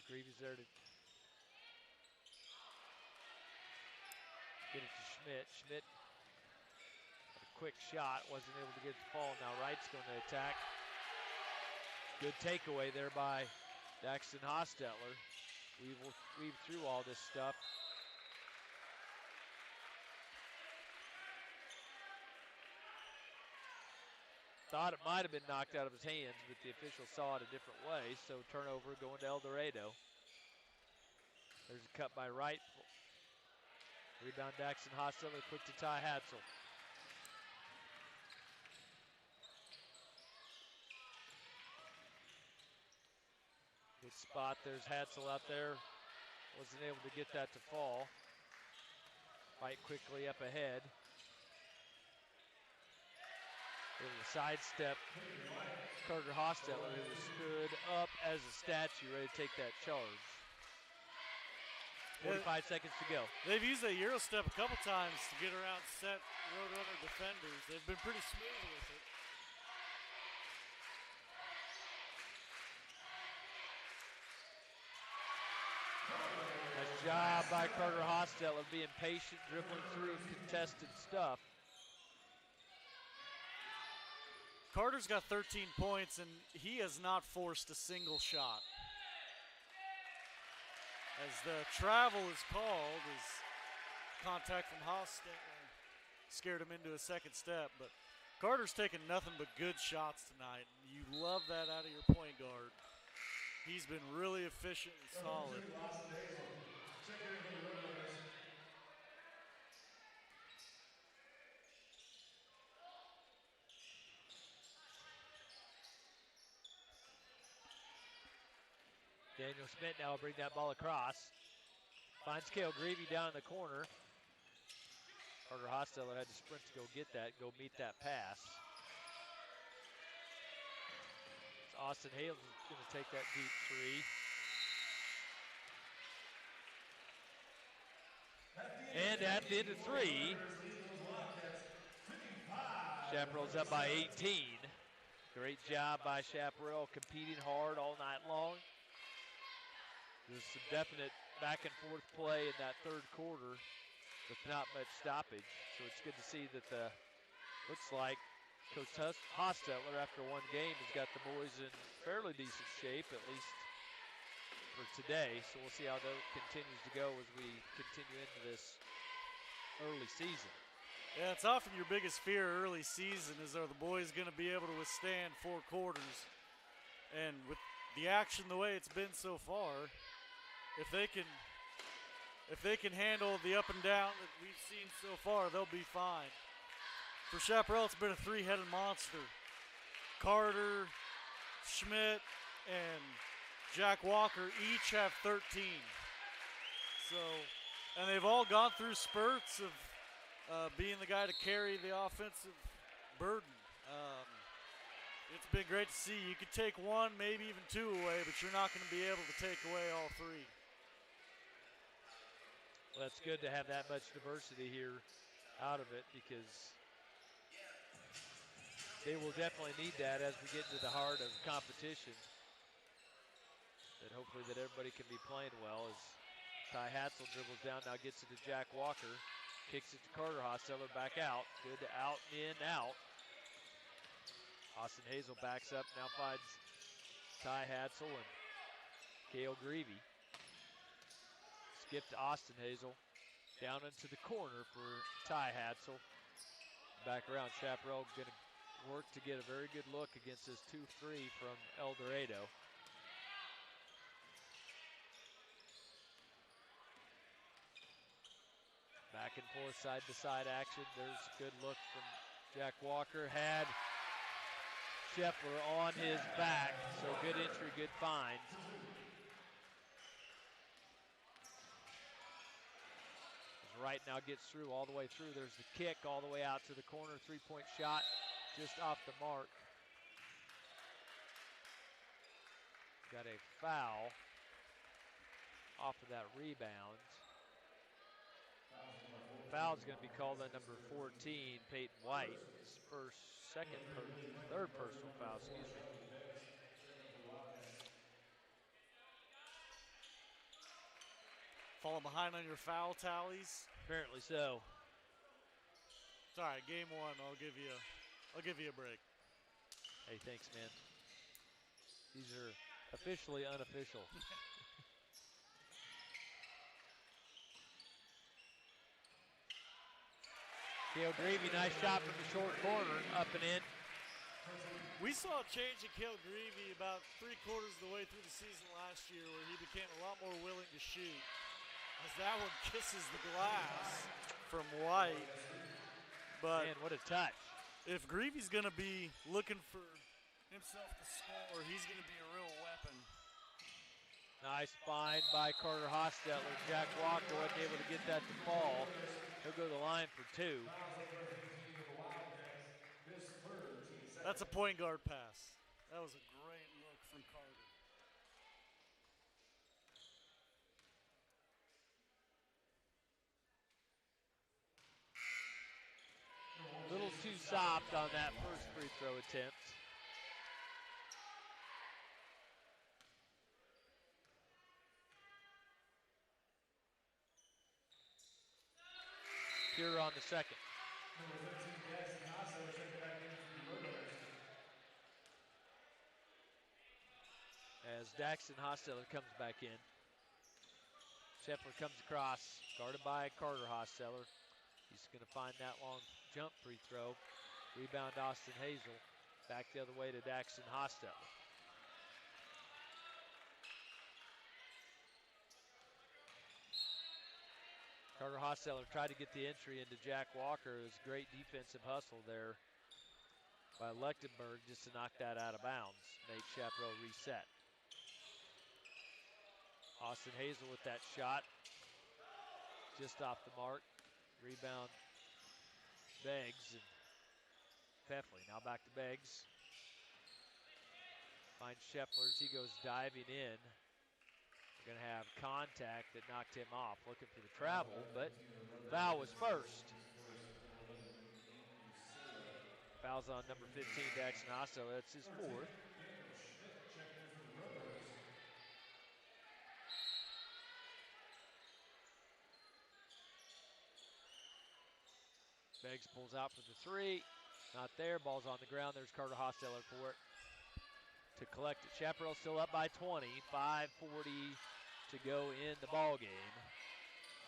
Greavy's there to get it to Schmidt. Schmidt had a quick shot, wasn't able to get it to fall. Now Wright's going to attack. Good takeaway there by Daxton Hostetler. Weave through all this stuff. Thought it might have been knocked out of his hands, but the official saw it a different way, so turnover going to El Dorado. There's a cut by Wright. Rebound Daxton Hostetler, quick to Ty Hatzel. Good spot, there's Hatzel out there. Wasn't able to get that to fall. Wright quickly up ahead. Able to sidestep Carter Hostetler, who stood up as a statue, ready to take that charge. 45 seconds to go. They've used that Euro step a couple times to get around set Roadrunner defenders. They've been pretty smooth with it. Nice job by Carter Hostetler, being patient, dribbling through contested stuff. Carter's got 13 points, and he has not forced a single shot. As the travel is called, as contact from Hostetler scared him into a second step. But Carter's taken nothing but good shots tonight. You love that out of your point guard. He's been really efficient and solid. Daniel Schmidt now will bring that ball across. Finds Cale Greavy down in the corner. Carter Hostetler had to sprint to go get that, go meet that pass. It's Austin Hales is going to take that deep three. And at the end of three, Chaparral's up by 18. Great job by Chaparral, competing hard all night long. There's some definite back and forth play in that third quarter with not much stoppage. So it's good to see that looks like Coach Hostetler, after one game, has got the boys in fairly decent shape, at least for today. So we'll see how that continues to go as we continue into this early season. Yeah, it's often your biggest fear early season is, are the boys going to be able to withstand 4 quarters? And with the action the way it's been so far, if they can handle the up and down that we've seen so far, they'll be fine. For Chaparral, it's been a 3-headed monster. Carter, Schmidt, and Jack Walker each have 13. So, and they've all gone through spurts of being the guy to carry the offensive burden. It's been great to see. You could take 1, maybe even 2 away, but you're not going to be able to take away all 3. Well, that's good to have that much diversity here out of it, because they will definitely need that as we get into the heart of competition. That hopefully that everybody can be playing well. As Ty Hatzel dribbles down, now gets it to Jack Walker, kicks it to Carter Hostetler, back out. Good to out, in, out. Austin Hazel backs up, now finds Ty Hatzel and Cale Greavy. Skip to Austin Hazel. Down into the corner for Ty Hadsel. Back around, Chaparral going to work to get a very good look against this 2-3 from El Dorado. Back and forth, side-to-side action. There's a good look from Jack Walker. Had Scheffler on his back, so good entry, good find. As Wright now gets through, all the way through. There's the kick all the way out to the corner. Three-point shot just off the mark. Got a foul off of that rebound. Foul's going to be called on number 14, Peyton White. His third personal foul, excuse me. Falling behind on your foul tallies? Apparently so. It's all right, game one, I'll give you a break. Hey, thanks, man. These are officially unofficial. Cale Greavy, nice shot from the short corner, up and in. We saw a change in Cale Greavy about 3/4 of the way through the season last year where he became a lot more willing to shoot. As that one kisses the glass from White. But man, what a touch. If Greavy's going to be looking for himself to score, he's going to be a real weapon. Nice find by Carter Hostetler. Jack Walker wasn't able to get that to fall. He'll go to the line for two. That's a point guard pass. That was a great look from Carter. A little too soft on that first free throw attempt. Pure on the second. As Daxton Hostetler comes back in. Scheffler comes across, guarded by Carter Hostetler. He's going to find that long jump free throw. Rebound Austin Hazel. Back the other way to Daxton Hostetler. Carter Hostetler tried to get the entry into Jack Walker. It was a great defensive hustle there by Lechtenberg just to knock that out of bounds. Made Chaparral reset. Austin Hazel with that shot. Just off the mark. Rebound Beggs and Peffley. Now back to Beggs. Finds Scheffler as he goes diving in. Going to have contact that knocked him off. Looking for the travel, but foul was first. Foul's on number 15, Daxton Hostetler. That's his fourth. Beggs pulls out for the three. Not there. Ball's on the ground. There's Carter Hostetler for it to collect it. Chaparral still up by 20. 5:40 to go in the ball game.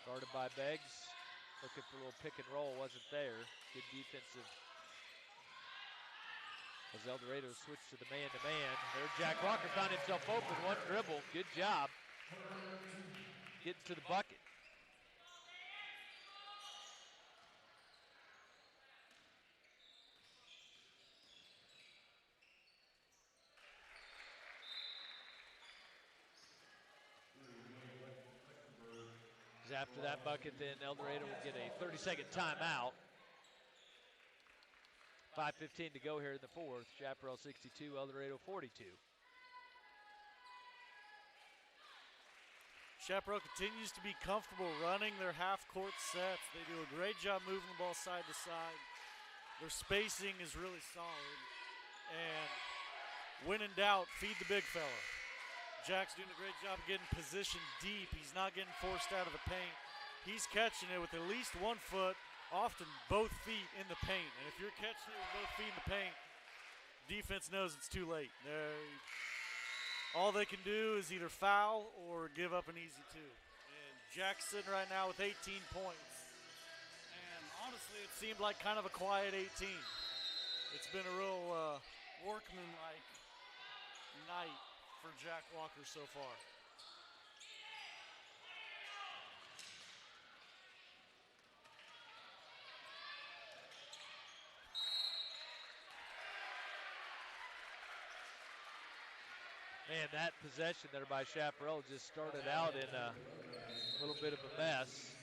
Guarded by Beggs. Looking for a little pick and roll. Wasn't there. Good defensive. As El Dorado switched to the man-to-man. There Jack Walker found himself open. One dribble. Good job. Getting to the bucket. After that bucket, then El Dorado will get a 30-second timeout. 5:15 to go here in the fourth. Chaparral 62, El Dorado 42. Chaparral continues to be comfortable running their half-court sets. They do a great job moving the ball side to side. Their spacing is really solid. And when in doubt, feed the big fella. Jack's doing a great job getting positioned deep. He's not getting forced out of the paint. He's catching it with at least 1 foot, often both feet in the paint. And if you're catching it with both feet in the paint, defense knows it's too late. All they can do is either foul or give up an easy two. And Jackson right now with 18 points. And honestly, it seemed like kind of a quiet 18. It's been a real workmanlike night for Jack Walker so far. Man, that possession there by Chaparral just started out in a little bit of a mess.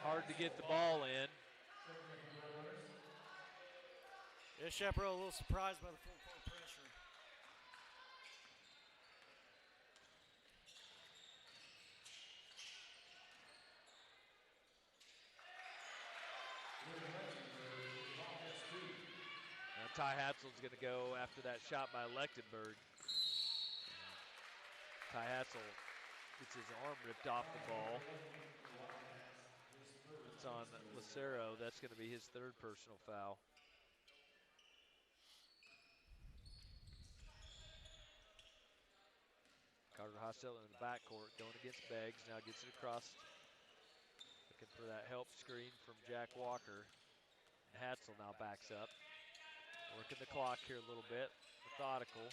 Hard to get the ball in. Yeah, Chaparral a little surprised by the full court pressure. Now Ty Hatzel's going to go after that shot by Lechtenberg. Ty Hatzel gets his arm ripped off the ball. It's on Lucero. That's going to be his third personal foul. Carter Hostetler in the backcourt going against Beggs. Now gets it across. Looking for that help screen from Jack Walker. Hatzel now backs up. Working the clock here a little bit. Methodical.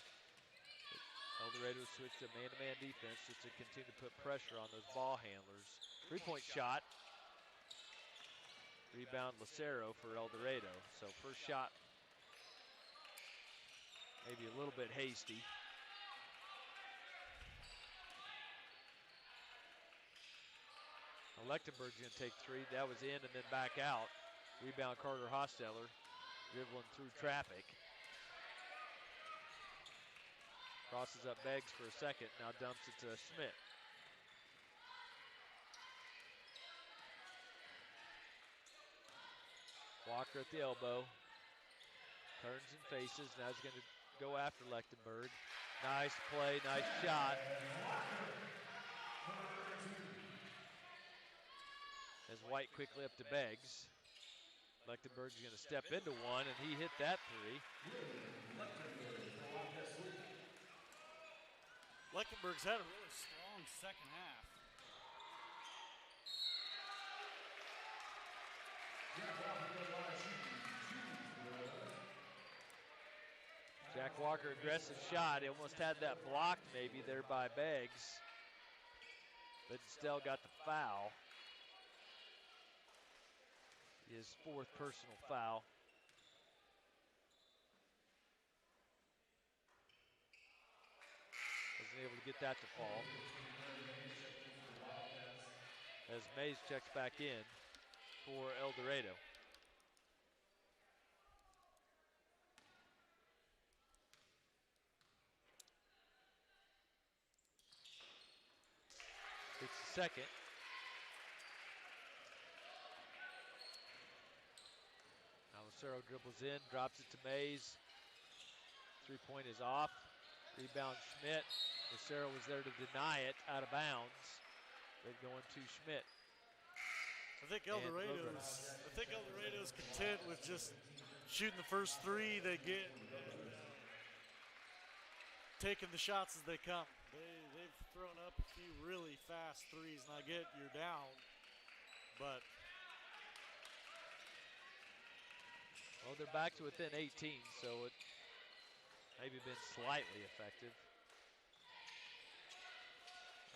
El Dorado switched to man-to-man defense just to continue to put pressure on those ball handlers. Three-point shot. Rebound Lucero for El Dorado. So first shot maybe a little bit hasty. Lechtenberg's going to take three. That was in and then back out. Rebound Carter Hostetler, dribbling through traffic. Crosses up Beggs for a second, now dumps it to Schmidt. Walker at the elbow. Turns and faces, now he's going to go after Lechtenberg. Nice play, nice shot. As White quickly up to Beggs. Lechtenberg's going to step into one, and he hit that three. Lechtenberg's had a really strong second half. Jack Walker, aggressive shot. He almost had that blocked maybe there by Beggs, but still got the foul. His fourth personal foul. Wasn't able to get that to fall. As Mays checks back in for El Dorado. It's the second. Lucero dribbles in, drops it to Mays. Three-point is off. Rebound Schmidt. Lucero was there to deny it out of bounds. They're going to Schmidt. I think El Dorado's content with just shooting the first three they get, taking the shots as they come. They've thrown up a few really fast threes, and I get you're down, but well, they're back to within 18, so it maybe been slightly effective.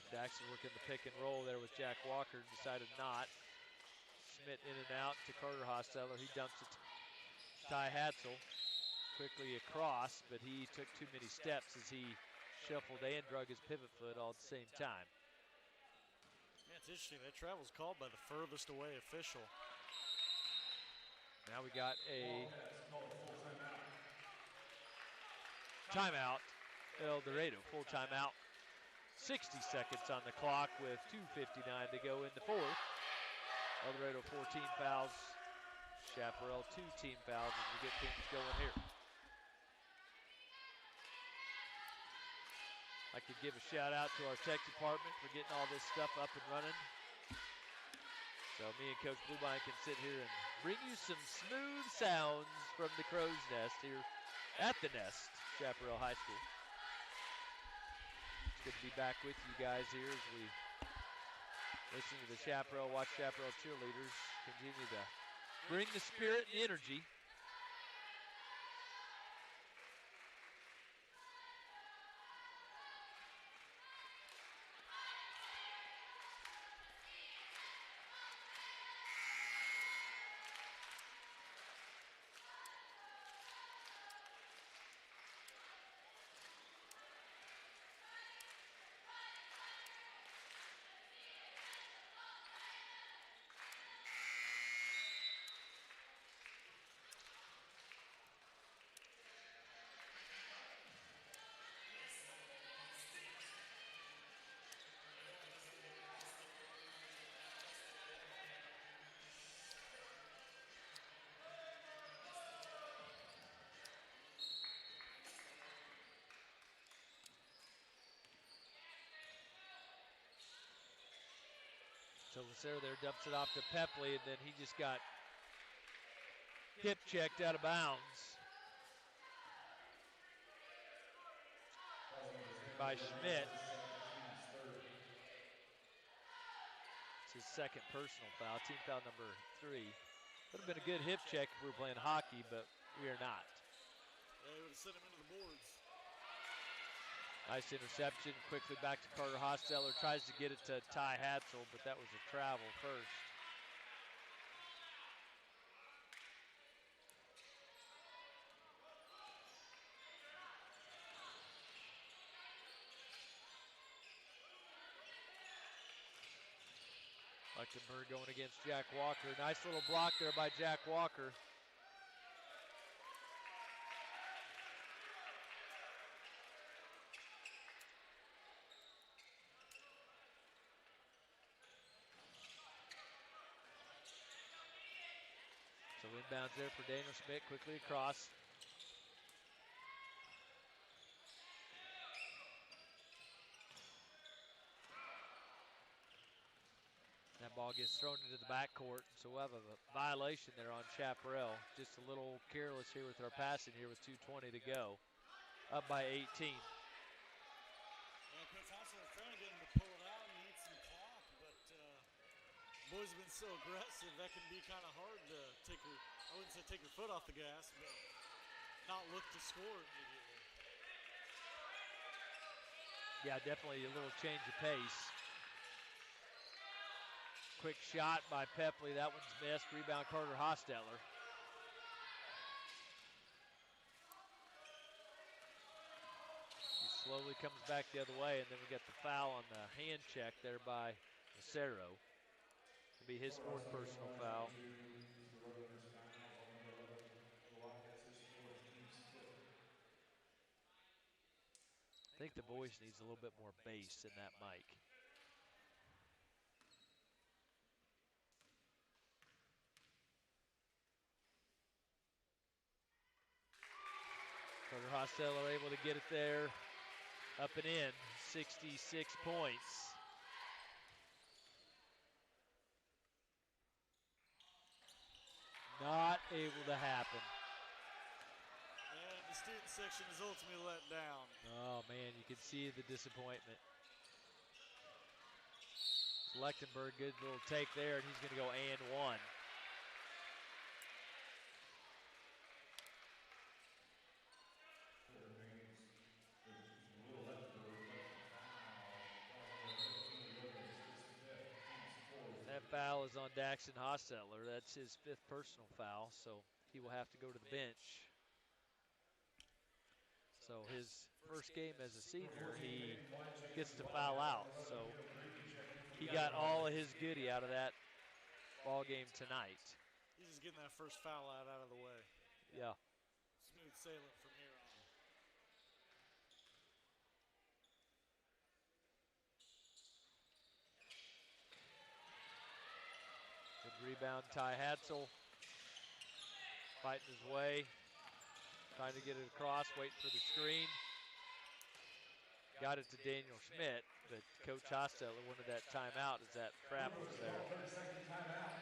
Daxon working the pick and roll there with Jack Walker, decided not. Schmidt in and out to Carter Hostetler. He dumps it to Ty Hatzel. Quickly across, but he took too many steps as he shuffled and drug his pivot foot all at the same time. Yeah, it's interesting. That travel's called by the furthest away official. Now we got a timeout. El Dorado, full timeout. 60 seconds on the clock with 2:59 to go in the fourth. El Dorado 14 fouls. Chaparral 2 team fouls as we get things going here. I'd like to give a shout out to our tech department for getting all this stuff up and running. So me and Coach Bluebein can sit here and bring you some smooth sounds from the Crow's Nest here at the Nest, Chaparral High School. It's good to be back with you guys here as we Listen to the Chaparral, watch Chaparral cheerleaders continue to bring the spirit and energy. So Lucero there dumps it off to Pepley, and then he just got hip checked out of bounds by Schmidt. It's his second personal foul, team foul number 3. Would have been a good hip check if we were playing hockey, but we are not. They would have sent him into the boards. Nice interception, quickly back to Carter Hosteller, tries to get it to Ty Hatzel, but that was a travel first. Lechtenberg going against Jack Walker. Nice little block there by Jack Walker. So inbounds there for Daniel Schmidt, quickly across. That ball gets thrown into the backcourt, so we'll have a violation there on Chaparral. Just a little careless here with our passing here with 2:20 to go. Up by 18. Yeah, Coach Hassel was trying to get him to pull it out and eat some clock, but boys have been so aggressive that can be kind of hard to take your, I wouldn't say take your foot off the gas, but not look to score immediately. Yeah, definitely a little change of pace. Quick shot by Pepley. That one's missed. Rebound Carter Hosteller. He slowly comes back the other way, and then we get the foul on the hand check there by Lucero. It'll be his fourth personal foul. Is the Roadrunners timeout, ball number 11 for the Wildcats, 64 team's foot. I think the voice needs a little bit more bass in that mic. Carter Hosteller able to get it there, up and in, 66 points. Not able to happen. And the student section is ultimately let down. Oh man, you can see the disappointment. Lechtenberg, good little take there, and he's going to go and one. Will Lechtenberg collecting foul. Foul number 13 of the Roadrunners, his fifth, team's fourth. That foul is on Daxton Hosteller. That's his fifth personal foul, so he will have to go to the bench. So his first game as a senior, he gets to foul out. So he got all of his goodie out of that ball game tonight. He's just getting that first foul out of the way. Yeah. Smooth sailing from here on. Good rebound, Ty Hatzel. Fighting his way. Trying to get it across, waiting for the screen. Got it to Daniel Schmidt, but Coach Hosteller wanted that timeout as that trap was there. 30-second timeout.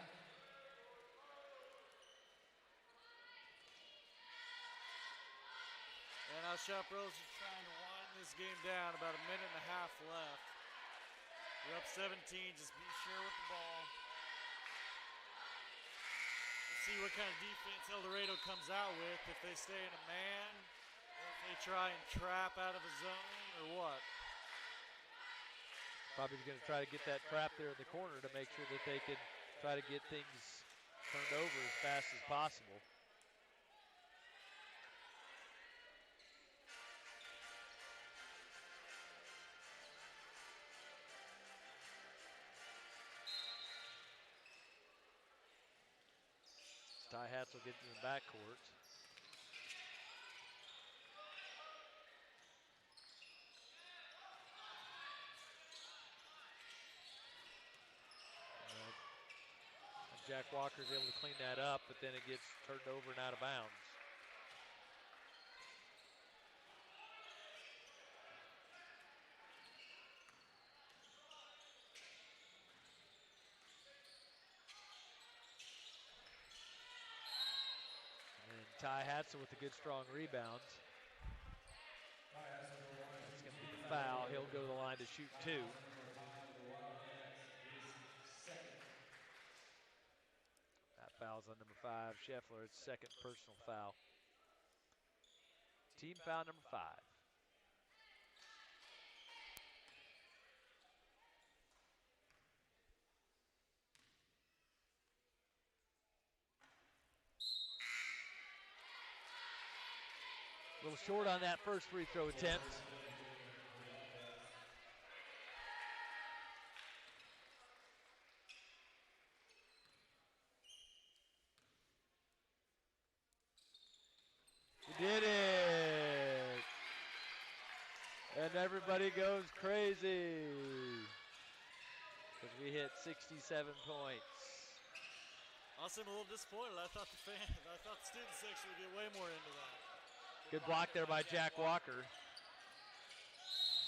And now Chaparral's just trying to wind this game down. About a minute and a half left. You're up 17, just be sure with the ball. Let's see what kind of defense El Dorado comes out with, if they stay in a man, or if they try and trap out of a zone, or what. Probably going to try to get that trap there in the corner to make sure that they can try to get things turned over as fast as possible. Ty Hatz will get in the backcourt. Jack Walker's able to clean that up, but then it gets turned over and out of bounds. And Ty Hatzel with a good strong rebound. That's going to be the foul. He'll go to the line to shoot 2. That foul's on number 5, Scheffler. It's second personal foul. Team foul number 5. A little short on that first free throw attempt. He did it! And everybody goes crazy because we hit 67 points. Honestly, I'm a little disappointed. I thought the student section would get way more into that. Good block there by Jack Walker.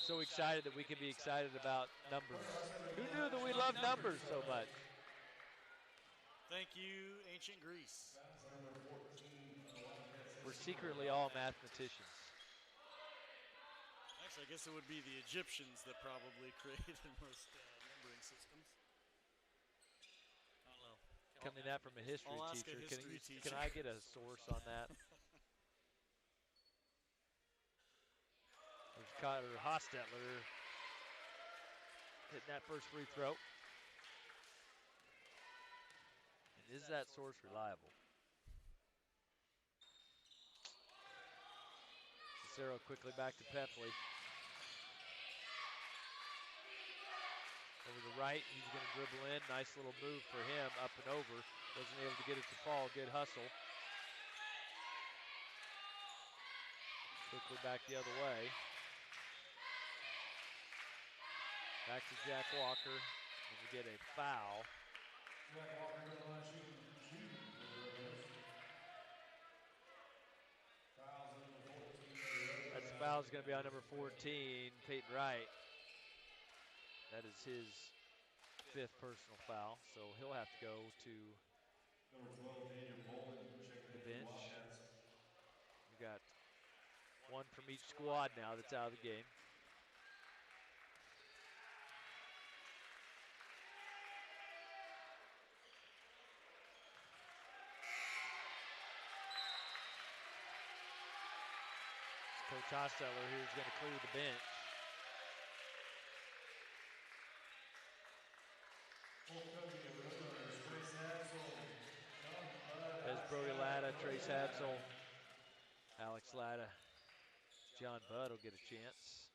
So excited that we can be excited about numbers. Who knew that we love numbers so much? Thank you, ancient Greece. We're secretly all mathematicians. Actually, I guess it would be the Egyptians that probably created most numbering systems. I don't know. Coming that from a history I'll ask teacher. a history teacher. Can I get a source on that? There's Carter Hostetler hitting that first free throw. And is that source reliable? Cicero quickly back to Peppley. Over the right, he's going to dribble in. Nice little move for him, up and over. Wasn't able to get it to fall. Good hustle. Quickly back the other way. Back to Jack Walker. And we get a foul. Jack Walker to the line shooting 2 for the Red Ghost. Fouls on number 14. That's foul's going to be on number 14, Peyton Wright. That is his 5th personal foul, so he'll have to go to Number 12, Daniel Bowling, checking the in for the bench. Wildcats. We got one from each squad now that's out of the game. Coach Hosteller here is going to clear the bench. As Brody Latta, Trace Hadsel, Alex Latta, John Budd will get a chance.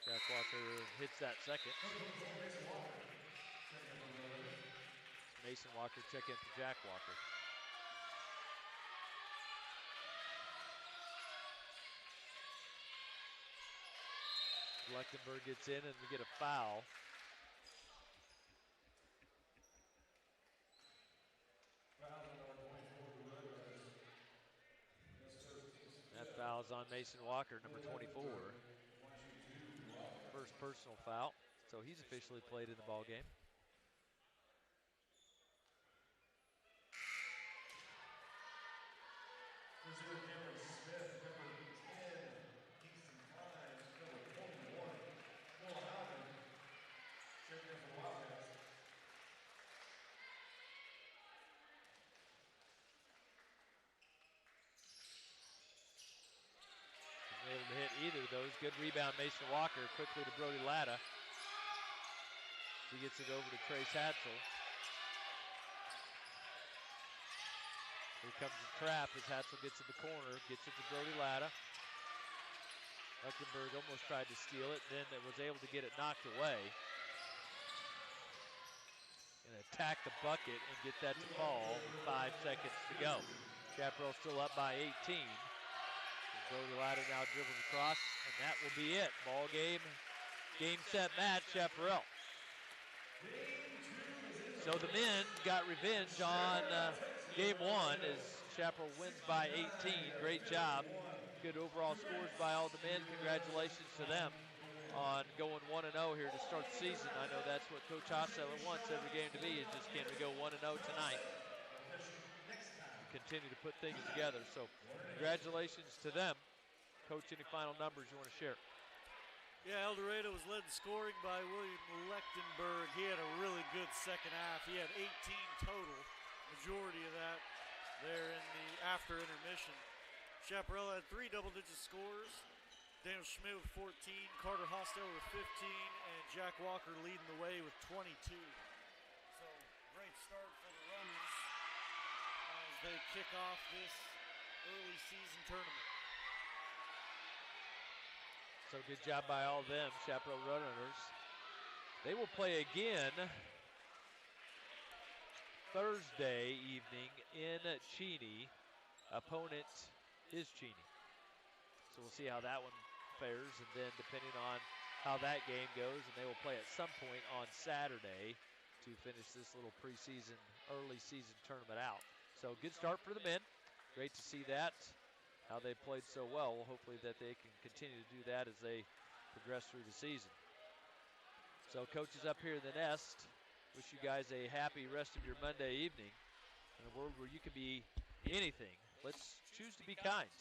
Jack Walker hits that second. Mason Walker check in for Jack Walker. Lechtenberg gets in and we get a foul. That foul's on Mason Walker, number 24. First personal foul, so he's officially played in the ball game. goes. Good rebound, Mason Walker. Quickly to Brody Latta. He gets it over to Trace Hatzel. Here comes the trap as Hatzel gets in the corner. Gets it to Brody Latta. Eckenberg almost tried to steal it, then was able to get it knocked away. And attack the bucket and get that to fall with 5 seconds to go. Chaparral still up by 18. Brody Latta now dribbles across, and that will be it. Ball game, game, set, match, Chaparral. So the men got revenge on game one as Chaparral wins by 18. Great job. Good overall scores by all the men. Congratulations to them on going 1-0 here to start the season. I know that's what Coach Hosseller wants every game to be, is just can we go 1-0 tonight. Continue to put things together. So congratulations to them. Coach, any final numbers you want to share? Yeah, El Dorado was led in scoring by William Lechtenberg. He had a really good second half. He had 18 total, majority of that there in the after intermission. Chaparral had 3 double-digit scores. Daniel Schmidt with 14, Carter Hostel with 15, and Jack Walker leading the way with 22. So great start for the Runners as they kick off this early season tournament. So good job by all of them, Chaparral Runners. They will play again Thursday evening in Cheney. Opponent is Cheney. So we'll see how that one fares, and then depending on how that game goes, and they will play at some point on Saturday to finish this little preseason, early season tournament out. So good start for the men. Great to see that, how they played so well. Hopefully that they can continue to do that as they progress through the season. So coaches up here in the nest, wish you guys a happy rest of your Monday evening. In a world where you can be anything, let's choose to be kind.